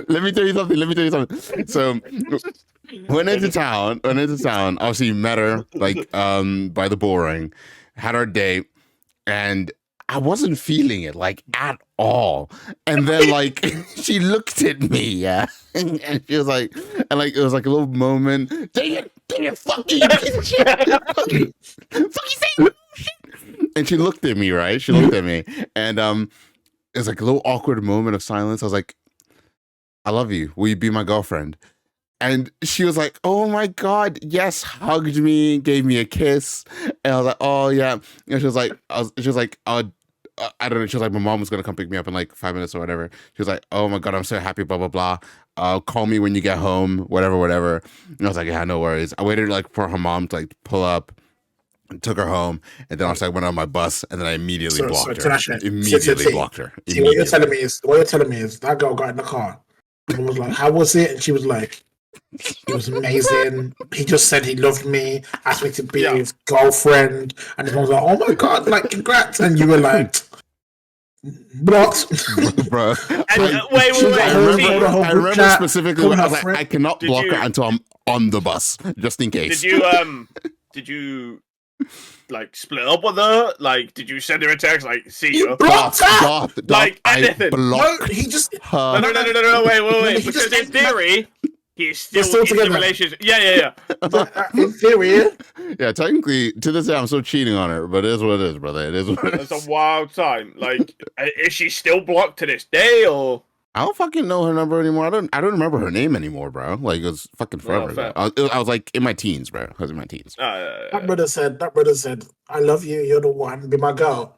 Let me tell you something. So went into town. Obviously met her like by the bull ring, had our date, and I wasn't feeling it like at all. And then like she looked at me, yeah, and she was like, and like it was like a little moment. Dang it, fucking shit. And she looked at me, right? She looked at me, and it was like a little awkward moment of silence. I was like, "I love you. Will you be my girlfriend?" And she was like, "Oh my God, yes!" Hugged me, gave me a kiss, and I was like, "Oh yeah." And she was like, I don't know. She was like, "My mom was gonna come pick me up in like 5 minutes or whatever." She was like, "Oh my God, I'm so happy." Blah blah blah. Call me when you get home. Whatever. And I was like, "Yeah, no worries." I waited like for her mom to like pull up. Took her home, and then I went on my bus, and then I immediately blocked her. Blocked her. See, what you're telling me is that girl got in the car and was like, "How was it?" And she was like, "It was amazing. He just said he loved me, asked me to be his girlfriend," and everyone was like, "Oh my God, like congrats!" And you were like, blocked, bro. Wait. I remember specifically when I was like, I cannot block her until I'm on the bus, just in case. Did you like split up with her? Like, did you send her a text like, "See you"? Like anything? No, he just no. Wait. Because in theory, he's still in the relationship. Yeah. In theory, yeah. Technically, to this day, I'm still cheating on her, but it is what it is, brother. It is what it is. It's a wild time. Like, is she still blocked to this day, or? I don't fucking know her number anymore. I don't remember her name anymore, bro. Like it was fucking forever. I was like in my teens, bro. I was in my teens. That brother said, "I love you. You're the one. Be my girl."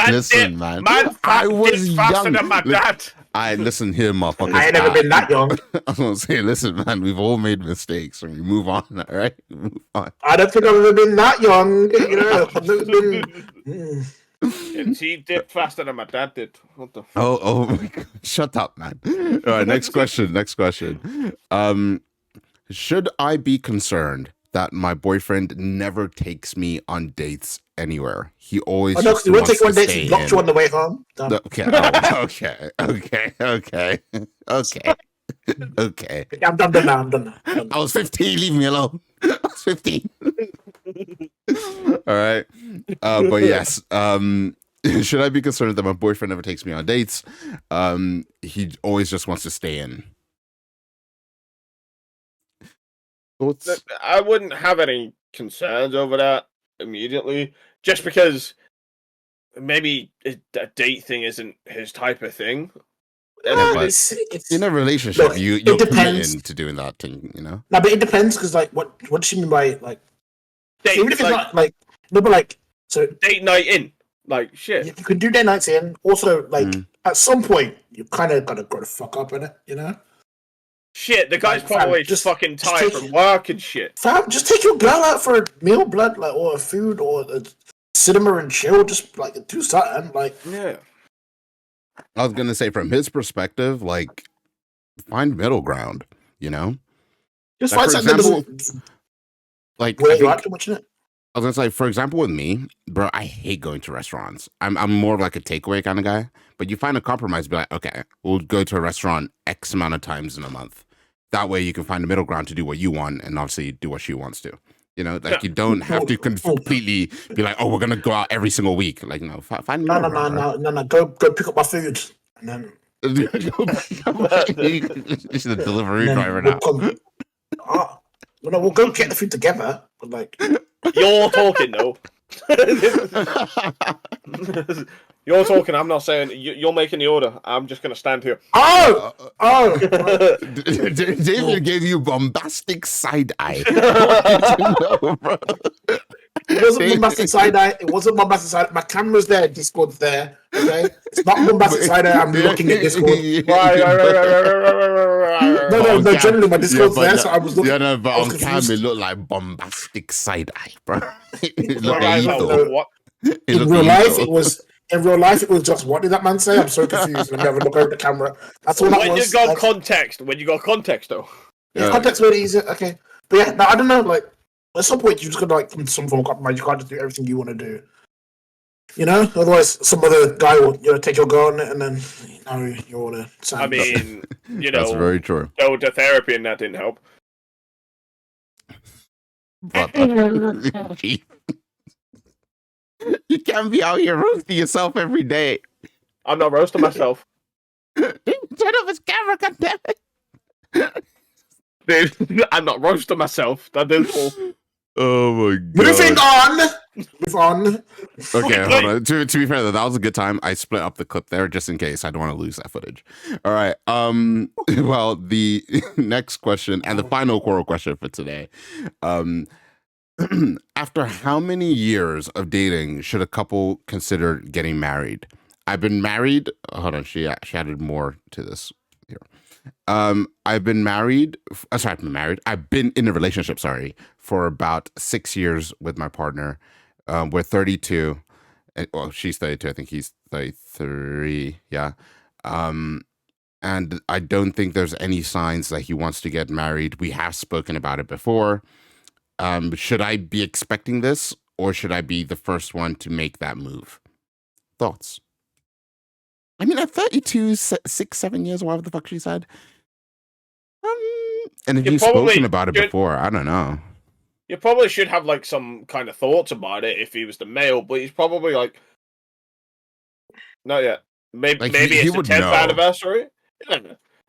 Listen, man. I was faster than my dad. Listen here, motherfucker. I ain't never been that young. I was gonna say, listen, man. We've all made mistakes, and we move on. All right, move on. I don't think I've ever been that young. You know, I've never been. And he did faster than my dad did. What the fuck? Oh my God. Shut up, man. All right, next question. Should I be concerned that my boyfriend never takes me on dates anywhere? He always he won't take you on dates. He blocked you on the way home. Okay. Okay. I'm done now. I was 15. Leave me alone. I was 15. All right. But yes. Should I be concerned that my boyfriend never takes me on dates? He always just wants to stay in. Thoughts? I wouldn't have any concerns over that immediately, just because maybe a date thing isn't his type of thing. It's in a relationship, look, you're committed to doing that thing, you know. No, but it depends because, like, what do you mean by like? Date, even if it's not like no, but like so date night in, like shit. You can do date nights in. Also, like at some point, you kind of gotta go to fuck up in it, you know. Shit, the guy's probably just fucking tired from work and shit. Fam, just take your girl out for a meal, blood, like, or a food, or a cinema and chill. Just like do something, like yeah. I was gonna say, from his perspective, like, find middle ground, you know. Just find something that doesn't. Like, I was gonna say, for example, with me, bro, I hate going to restaurants. I'm more of like a takeaway kind of guy. But you find a compromise, be like, okay, we'll go to a restaurant X amount of times in a month. That way, you can find a middle ground to do what you want, and obviously do what she wants to. You know, like you don't have to completely be like, oh, we're gonna go out every single week. Like, no, find a middle ground. No. Go pick up my food, and then. She's a delivery driver now. We'll go get the food together, but like you're talking though. You're talking. I'm not saying you're making the order. I'm just gonna stand here. Oh. David gave you bombastic side eye. It wasn't bombastic side eye. It wasn't bombastic side. My camera's there. Discord's there. Okay, it's not bombastic side eye. I'm looking at Discord. Right. No. Generally, my Discord's there, so I was looking. Yeah, no, but on cam it looked like bombastic side eye, bro. It looked lethal. What? In real life, it was. In real life, it was just, what did that man say? I'm so confused. Let me have a look over the camera. That's all that was. When you got context, though. Yeah, context really easy. Okay. But yeah, no, I don't know. Like, at some point, you just got to, like, come to some form of compromise. You can't just do everything you want to do. You know? Otherwise, some other guy will, take your girl on it, and then, you want to... I mean, That's very true. Go to therapy, and that didn't help. You can't be out here roasting yourself every day. I'm not roasting myself. Turn off his camera, goddammit. Dude, I'm not roasting myself. That is all. Oh my god. Move on. Okay, hold on. To be fair, though, that was a good time. I split up the clip there just in case. I don't want to lose that footage. All right. Well, the next question and the final core question for today. After how many years of dating should a couple consider getting married? I've been married. Hold on, she added more to this here. I've been married. I've been in a relationship. For about 6 years with my partner. We're 32. Well, she's 32. I think he's 33. Yeah. And I don't think there's any signs that he wants to get married. We have spoken about it before. Should I be expecting this, or should I be the first one to make that move? Thoughts? I mean, at 32, 6, 7 years, whatever the fuck she said. And if you've spoken about it before, I don't know. You probably should have, like, some kind of thoughts about it if he was the male, but he's probably, like... Not yet. Maybe it's the 10th anniversary? Yeah.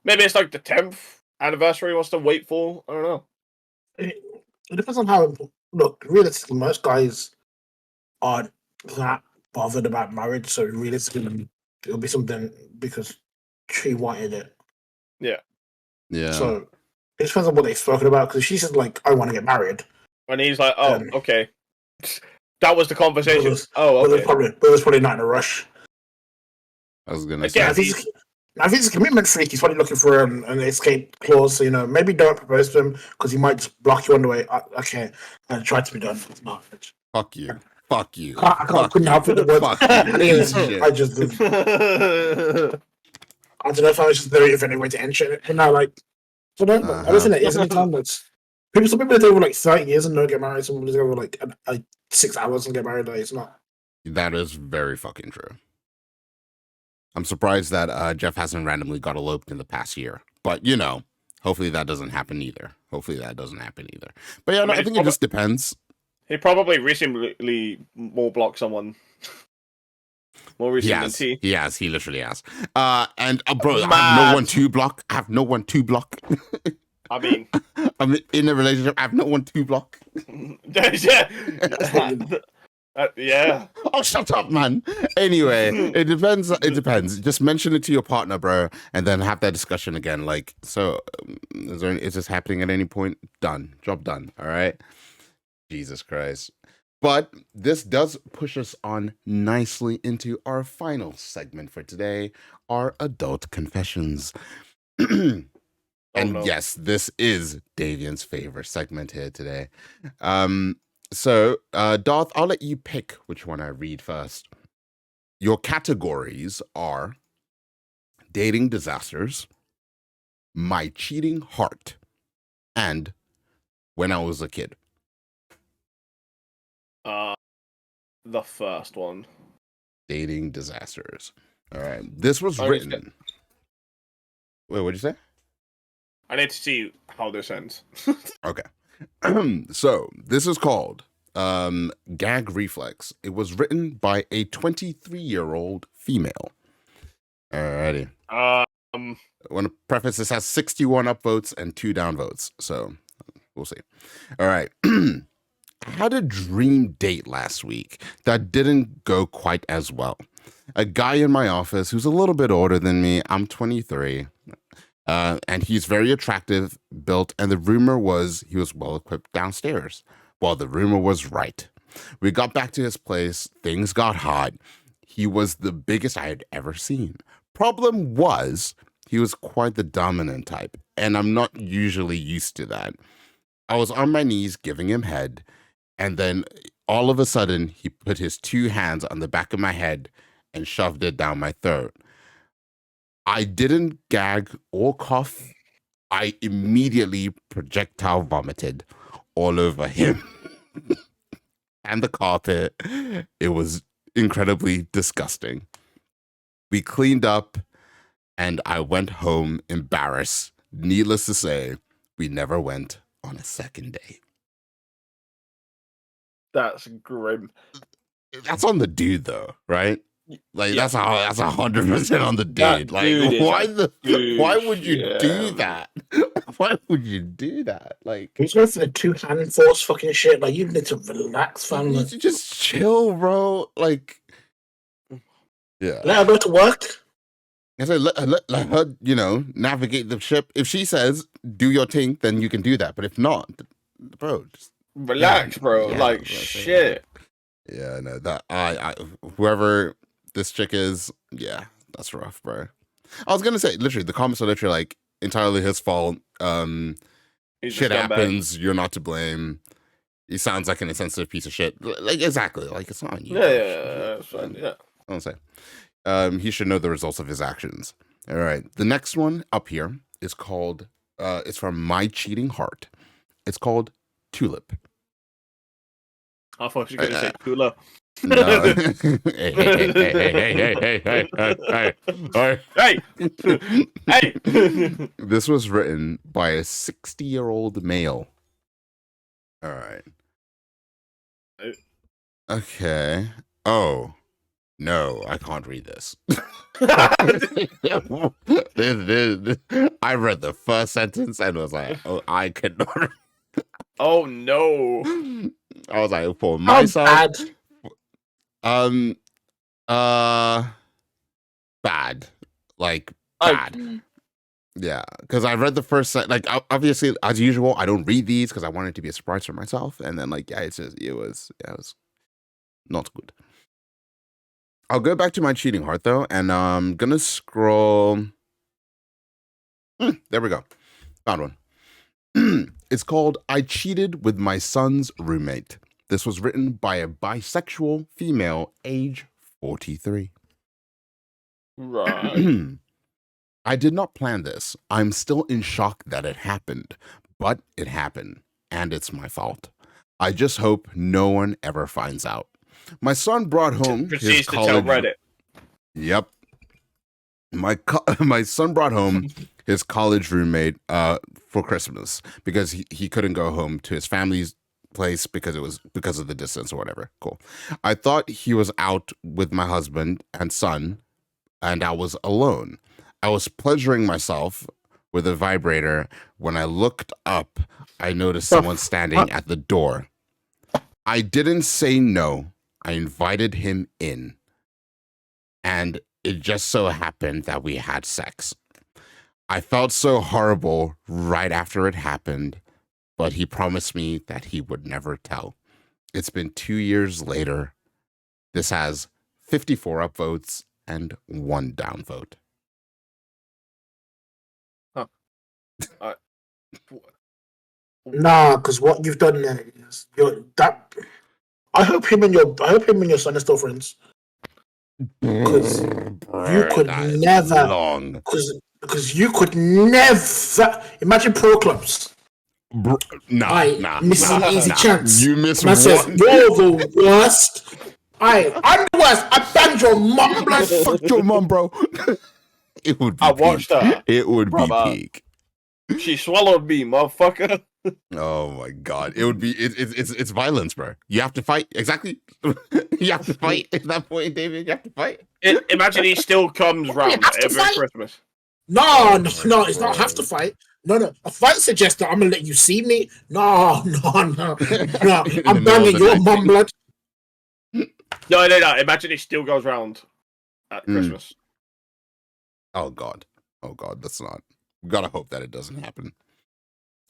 Maybe it's, like, the 10th anniversary he wants to wait for? I don't know. It depends on how... Look, realistically, most guys aren't that bothered about marriage, so realistically, it'll be something because she wanted it. Yeah. Yeah. So, it depends on what they've spoken about, because she says, like, I want to get married. And he's like, oh, okay. That was the conversation. Okay. But it was probably not in a rush. I was going to say. If he's a commitment freak, he's probably looking for an escape clause. So, maybe don't propose to him because he might just block you on the way. Okay, and try to be done. No. Fuck you. Fuck you. I couldn't help it. I just did. I don't know if I was just there if any way to end it. But no, like, I don't think it is any time. Some people live over like 30 years and don't get married. Some people live over like 6 hours and get married. Like, it's not. That is very fucking true. I'm surprised that Jeff hasn't randomly got eloped in the past year. But, hopefully that doesn't happen either. But yeah, I think it just depends. He probably recently more blocked someone. More recently than T. He has. He literally has. And, bro, I have no one to block. I mean, I'm in a relationship. I have no one to block. Yeah. Oh, shut up, man. Anyway, it depends. Just mention it to your partner, bro, and then have that discussion again. Like, so, is this happening at any point? Done. Job done. All right. Jesus Christ. But this does push us on nicely into our final segment for today, our adult confessions. And yes, this is Davian's favorite segment here today. So, Darth, I'll let you pick which one I read first. Your categories are dating disasters, my cheating heart, and when I was a kid. The first one. Dating disasters. All right. This was written. Wait, what'd you say? I need to see how this ends. Okay. So this is called Gag Reflex. It was written by a 23-year-old female. Alrighty. I want to preface this has 61 upvotes and 2 downvotes. So we'll see. All right. I had a dream date last week that didn't go quite as well. A guy in my office who's a little bit older than me. I'm 23. And he's very attractive, built, and the rumor was he was well equipped downstairs. Well, the rumor was right. We got back to his place. Things got hot. He was the biggest I had ever seen. Problem was, he was quite the dominant type, and I'm not usually used to that. I was on my knees giving him head, and then all of a sudden, he put his 2 hands on the back of my head and shoved it down my throat. I didn't gag or cough. I immediately projectile vomited all over him and the carpet. It was incredibly disgusting. We cleaned up and I went home embarrassed. Needless to say, we never went on a second date. That's grim. That's on the dude though, right? Like Yeah. that's 100% on the dude. Like why would you do that? Why would you do that? Like Who's going for the 2-hand force fucking shit? Like you need to relax, you fam. need to just chill, bro. Like yeah. Let her go to work. I said let her, navigate the ship. If she says do your thing, then you can do that. But if not, bro, just Relax, bro. Yeah, like bro, shit. yeah, no, that I whoever this chick is, yeah, that's rough, bro. I was gonna say literally the comments are literally like entirely his fault. He's a Shit scumbag. happens, you're not to blame. He sounds like an insensitive piece of shit. Like exactly, like it's not on you. Yeah, that's fine. Yeah. I don't say. He should know the results of his actions. All right. The next one up here is called it's from My Cheating Heart. It's called Tulip. I thought you were gonna say cooler. No. Hey. Hey. This was written by a 60-year-old male. All right. Okay. Oh. No, I can't read this. I read the first sentence and was like, oh, I cannot. Oh no. I was like, for myself. Bad. Bad. Like, bad. Yeah, because I read the first like obviously as usual, I don't read these because I wanted it to be a surprise for myself. And then like, yeah, it was not good. I'll go back to My Cheating Heart though, and I'm gonna scroll. There we go. Found one. It's called I Cheated with My Son's Roommate. This was written by a bisexual female, age 43. Right. I did not plan this. I'm still in shock that it happened, but it happened, and it's my fault. I just hope no one ever finds out. My son brought home his Proceeds to tell college. Reddit. Yep. My son brought home his college roommate for Christmas because he couldn't go home to his family's place because of the distance or whatever. Cool. I thought he was out with my husband and son, and I was alone. I was pleasuring myself with a vibrator. When I looked up, I noticed someone standing at the door. I didn't say no. I invited him in. And it just so happened that we had sex. I felt so horrible right after it happened, but he promised me that he would never tell. It's been 2 years later. This has 54 upvotes and 1 downvote. Nah, because what you've done there is I hope him and your son are still friends. Because you could never. Because you could never imagine pro clubs. Nah, miss an easy chance. You miss one. one. You're the worst. I'm the worst. I banged your mum, blood. Fuck your mum, bro. It would be I watched her. It would be peak. She swallowed me, motherfucker. Oh my god. It would be it's violence, bro. You have to fight. Exactly. You have to fight at that point, David. You have to fight. Imagine he still comes round every Christmas. No, it's not have to fight. No. A fight suggests that I'm gonna let you see me. No. I'm banging your mum, blood. No. Imagine he still goes round at Christmas. Oh god, that's not. We gotta hope that it doesn't happen.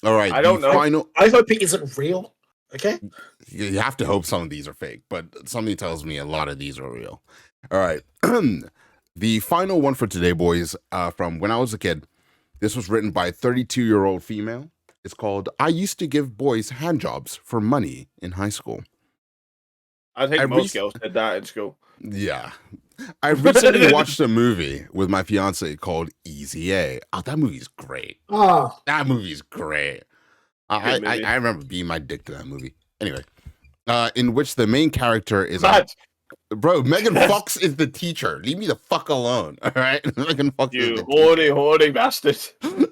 All right, I don't know. I hope it isn't real. Okay. You have to hope some of these are fake, but something tells me a lot of these are real. All right. The final one for today, boys, from when I was a kid. This was written by a 32-year-old female. It's called, I used to give boys handjobs for money in high school. I think most girls did that in school. Yeah. I recently watched a movie with my fiance called Easy A. Oh, that movie's great. Oh. That movie's great. I remember being my dick to that movie. Anyway, in which the main character is bro, Megan Fox is the teacher. Leave me the fuck alone. All right, Megan Fox. You horny bastard.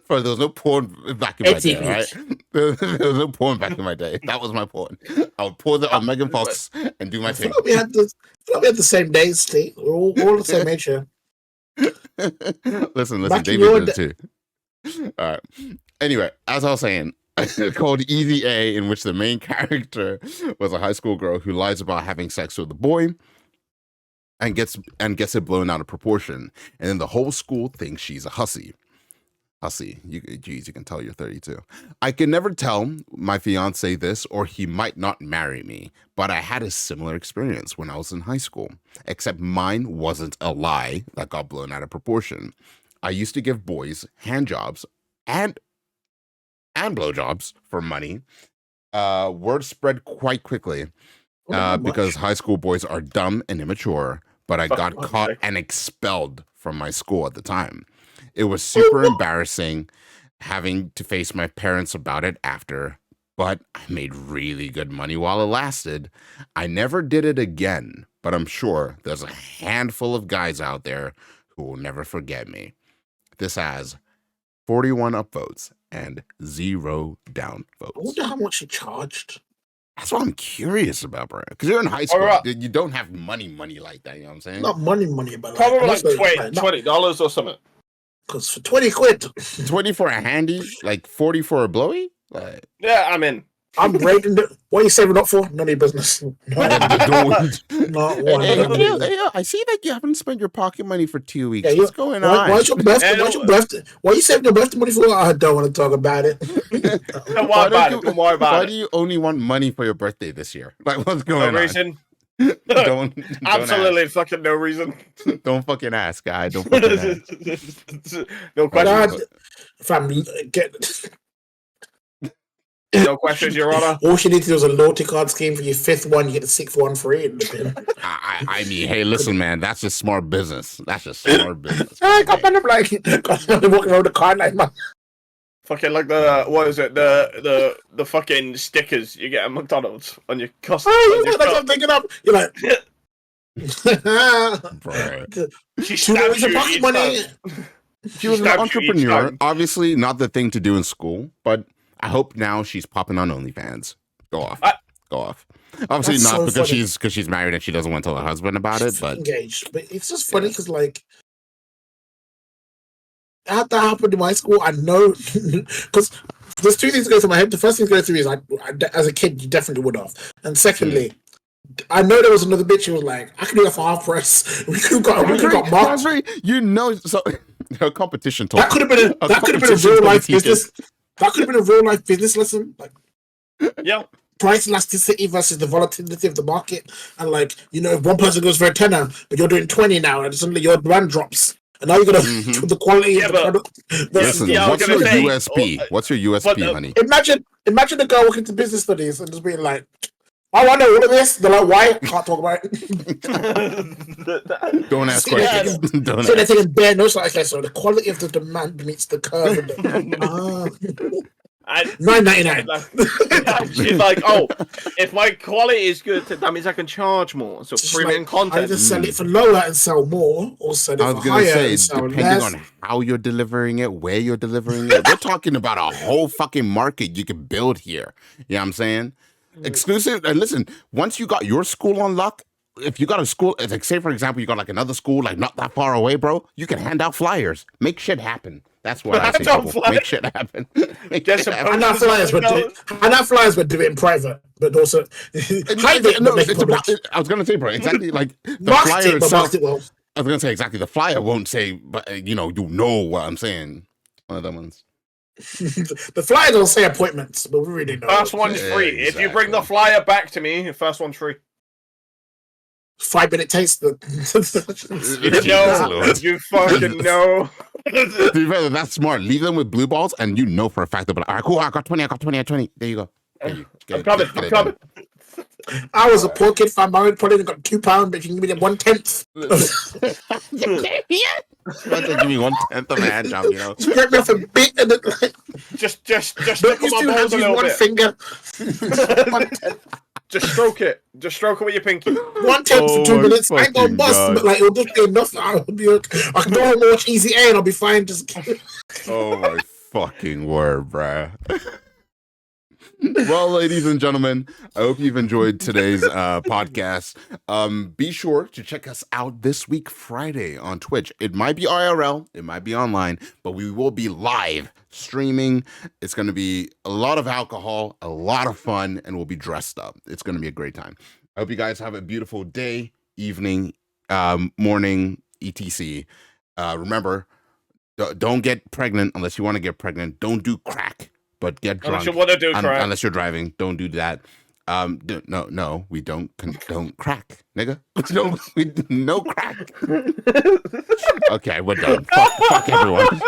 Bro, there was no porn back in my day. All right, there was no porn back in my day. That was my porn. I would pour that on Megan Fox and do my thing. We had the same days, Steve. We're all the same age here. Listen, David did it too. All right. Anyway, as I was saying, called Easy A, in which the main character was a high school girl who lies about having sex with a boy and gets it blown out of proportion, and then the whole school thinks she's a hussy. You can tell you're 32. I can never tell my fiance this, or he might not marry me, but I had a similar experience when I was in high school, except mine wasn't a lie that got blown out of proportion. I used to give boys handjobs and blowjobs for money. Word spread quite quickly because high school boys are dumb and immature, but I got caught and expelled from my school at the time. It was super embarrassing having to face my parents about it after, but I made really good money while it lasted. I never did it again, but I'm sure there's a handful of guys out there who will never forget me. This has 41 upvotes and 0 downvotes. I wonder how much he charged. That's what I'm curious about, bro. Because you're in high school, you don't have money like that. You know what I'm saying? Not money, but probably like $20 or something. Because for 20 quid, 20 for a handy, like 40 for a blowy. Yeah, I'm in. I'm rating it. What are you saving up for? None of your business. Not one. Hey, I see that you haven't spent your pocket money for 2 weeks. What's going on? Why's your birthday? Why are you saving your birthday money for? I don't want to talk about it. Don't worry about it. Why do you only want money for your birthday this year? Like, what's going on? No reason. Don't absolutely ask. Fucking no reason. Don't fucking ask, guy. Don't fucking ask. No questions. No questions, Your Honor. All you need to do is a loyalty card scheme for your 5th one. You get the 6th one free. I mean, hey, listen, man. That's just smart business. I got better like walking around the car like man. Fucking like the fucking stickers you get at McDonald's on your customer. Oh, that's what I'm thinking of. You're like, she stabs you each money. She was an entrepreneur. Obviously, not the thing to do in school, but I hope now she's popping on OnlyFans. Go off. Obviously not so because she's married and she doesn't want to tell her husband about it. But engaged. But it's just funny because like that happened in my school. I know because there's 2 things going through my head. The first thing going through is as a kid you definitely would have, and secondly. I know there was another bitch who was like, I can do that for half price. We could have got marked. So her competition talk. That could have been a real life business. That could have been a real life business lesson. Like, yeah, price elasticity versus the volatility of the market, and like if one person goes for a tenner, but you're doing 20 now, and suddenly your brand drops, and now you're gonna the quality of the product. Listen, what's your USP? What's your USP, honey? Imagine a girl walking to business studies and just being like, I want to know all of this. They're like, why? Can't talk about it. Don't ask questions. So they're taking bare notes. Like, okay, so the quality of the demand meets the curve. $9.99. She's like, oh, if my quality is good, that means I can charge more. So premium content. I either sell it for lower and sell more, or sell it for higher and sell depending less. on how you're delivering it, where you're delivering it. We're talking about a whole fucking market you can build here. You know what I'm saying? Exclusive. And listen, once you got your school on lock, if you got a school, like say for example, you got like another school like not that far away, bro, you can hand out flyers, make shit happen. That's what I say. Make shit happen. Hand out flyers, but do it in private. But also, I was gonna say, bro, exactly like the flyer itself. I was gonna say exactly the flyer won't say, but you know what I'm saying. One of them ones. The flyer don't say appointments, but we really know. First one's free. Exactly. If you bring the flyer back to me, the first one's free. 5-minute taste. You know, you fucking know. To be fair, that's smart. Leave them with blue balls, and you know for a fact they'll be like, all right, cool, I got 20, I got 20, I got 20. There you go. I'm coming. I was a poor kid, fam. I probably got £2, but you can give me the 1/10. Give me 1/10 of a hand job, you know. Get me off a bit and like, just don't look at use my balls a little one bit. finger. Just stroke it. Just stroke it with your pinky. 1/10 for 2 minutes. I ain't gonna bust, God. but like it'll just be enough. I'll be okay. I can go home and watch Easy A and I'll be fine. Just Oh my fucking word, bruh. Well, ladies and gentlemen, I hope you've enjoyed today's podcast. Be sure to check us out this week, Friday, on Twitch. It might be IRL, it might be online, but we will be live streaming. It's going to be a lot of alcohol, a lot of fun, and we'll be dressed up. It's going to be a great time. I hope you guys have a beautiful day, evening, morning, etc. Remember, don't get pregnant unless you want to get pregnant. Don't do crack. But get drunk. Unless you want to do crack. Unless you're driving, don't do that. No, we don't crack, nigga. No crack. Okay, we're done. Fuck everyone.